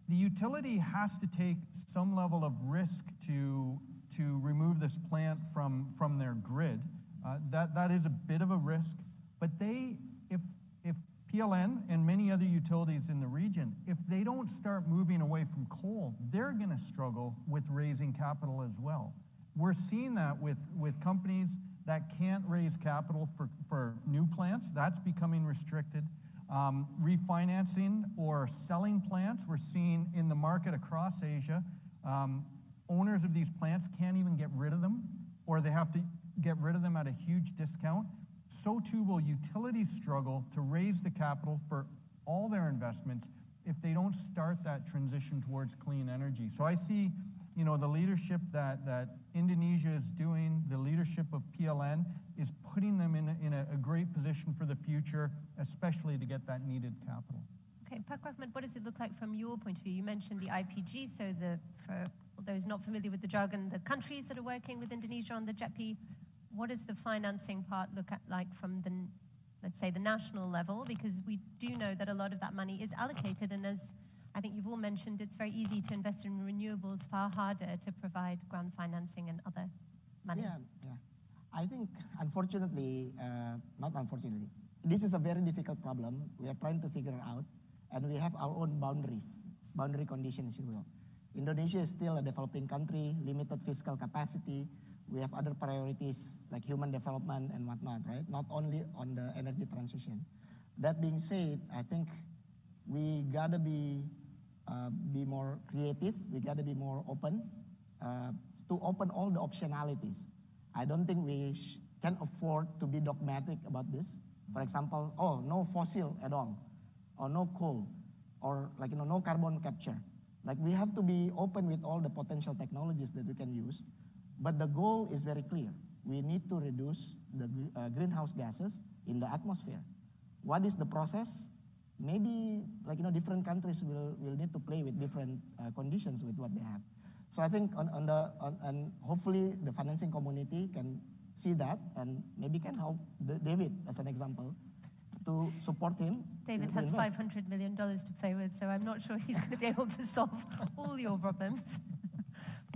The utility has to take some level of risk to remove this plant from their grid. That is a bit of a risk, but if PLN and many other utilities in the region, if they don't start moving away from coal, they're going to struggle with raising capital as well. We're seeing that with companies that can't raise capital for new plants. That's becoming restricted. Refinancing or selling plants, we're seeing in the market across Asia, owners of these plants can't even get rid of them, or they have to get rid of them at a huge discount. So too will utilities struggle to raise the capital for all their investments if they don't start that transition towards clean energy. So I see, you know, the leadership that Indonesia is doing, the leadership of PLN, is putting them in a great position for the future, especially to get that needed capital. Okay, Pak Rahmat, what does it look like from your point of view? You mentioned the IPG, so for those not familiar with the jargon, the countries that are working with Indonesia on the JETP, what does the financing part look like from the, let's say, the national level? Because we do know that a lot of that money is allocated, and as I think you've all mentioned, it's very easy to invest in renewables, far harder to provide grant financing and other money. Yeah. I think, unfortunately, not unfortunately, this is a very difficult problem. We are trying to figure it out, and we have our own boundary conditions, if you will. Indonesia is still a developing country, limited fiscal capacity. We have other priorities like human development and whatnot, right? Not only on the energy transition. That being said, I think we gotta be more creative. We gotta be more open to open all the optionalities. I don't think we can afford to be dogmatic about this. For example, no fossil at all, or no coal, or like, you know, no carbon capture. Like, we have to be open with all the potential technologies that we can use, but the goal is very clear. We need to reduce the greenhouse gases in the atmosphere. What is the process? Maybe, like, you know, different countries will need to play with different conditions with what they have. So I think and hopefully the financing community can see that and maybe can help David, as an example, to support him. David has $500 million to play with, so I'm not sure he's going to be able to solve all your problems.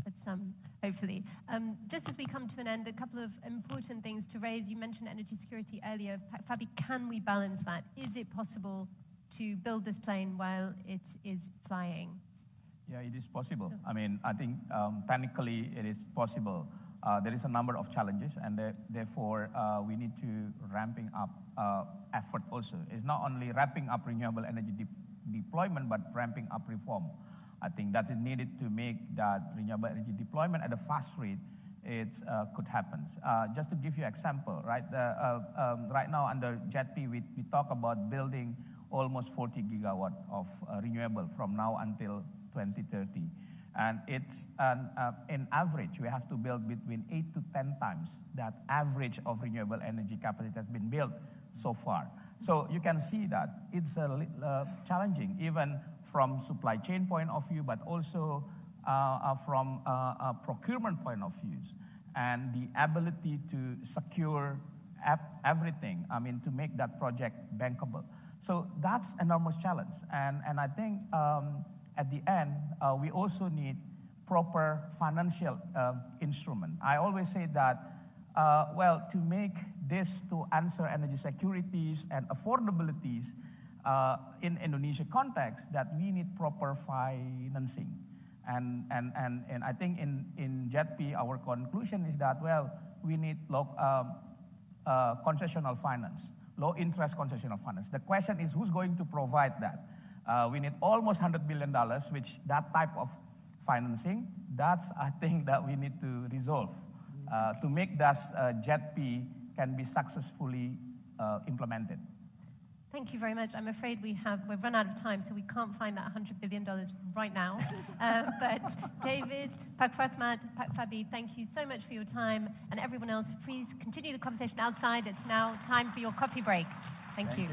But hopefully. Just as we come to an end, a couple of important things to raise. You mentioned energy security earlier. Fabi, can we balance that? Is it possible to build this plane while it is flying? Yeah, it is possible. I mean, I think technically it is possible. There is a number of challenges, and therefore we need to ramping up effort also. It's not only ramping up renewable energy deployment, but ramping up reform. I think that is needed to make that renewable energy deployment at a fast rate. It could happen. Just to give you an example, right? Right now under JETP, we talk about building almost 40 gigawatt of renewable from now until 2030. And it's in average, we have to build between 8 to 10 times that average of renewable energy capacity has been built so far. So you can see that it's challenging, even from supply chain point of view, but also from a procurement point of view, and the ability to secure everything, I mean, to make that project bankable. So that's an enormous challenge. And I think at the end, we also need proper financial instrument. I always say that, well, to make this to answer energy securities and affordabilities in Indonesia context, that we need proper financing. And I think in JETP, our conclusion is that, well, we need concessional finance, low interest concessional finance. The question is, who's going to provide that? We need almost $100 billion, which that type of financing, that's, I think, that we need to resolve to make that JETP can be successfully implemented. Thank you very much. I'm afraid we've run out of time, so we can't find that $100 billion right now. But David, Pak Fatmat, Pak Fabi, thank you so much for your time. And everyone else, please continue the conversation outside. It's now time for your coffee break. Thank you.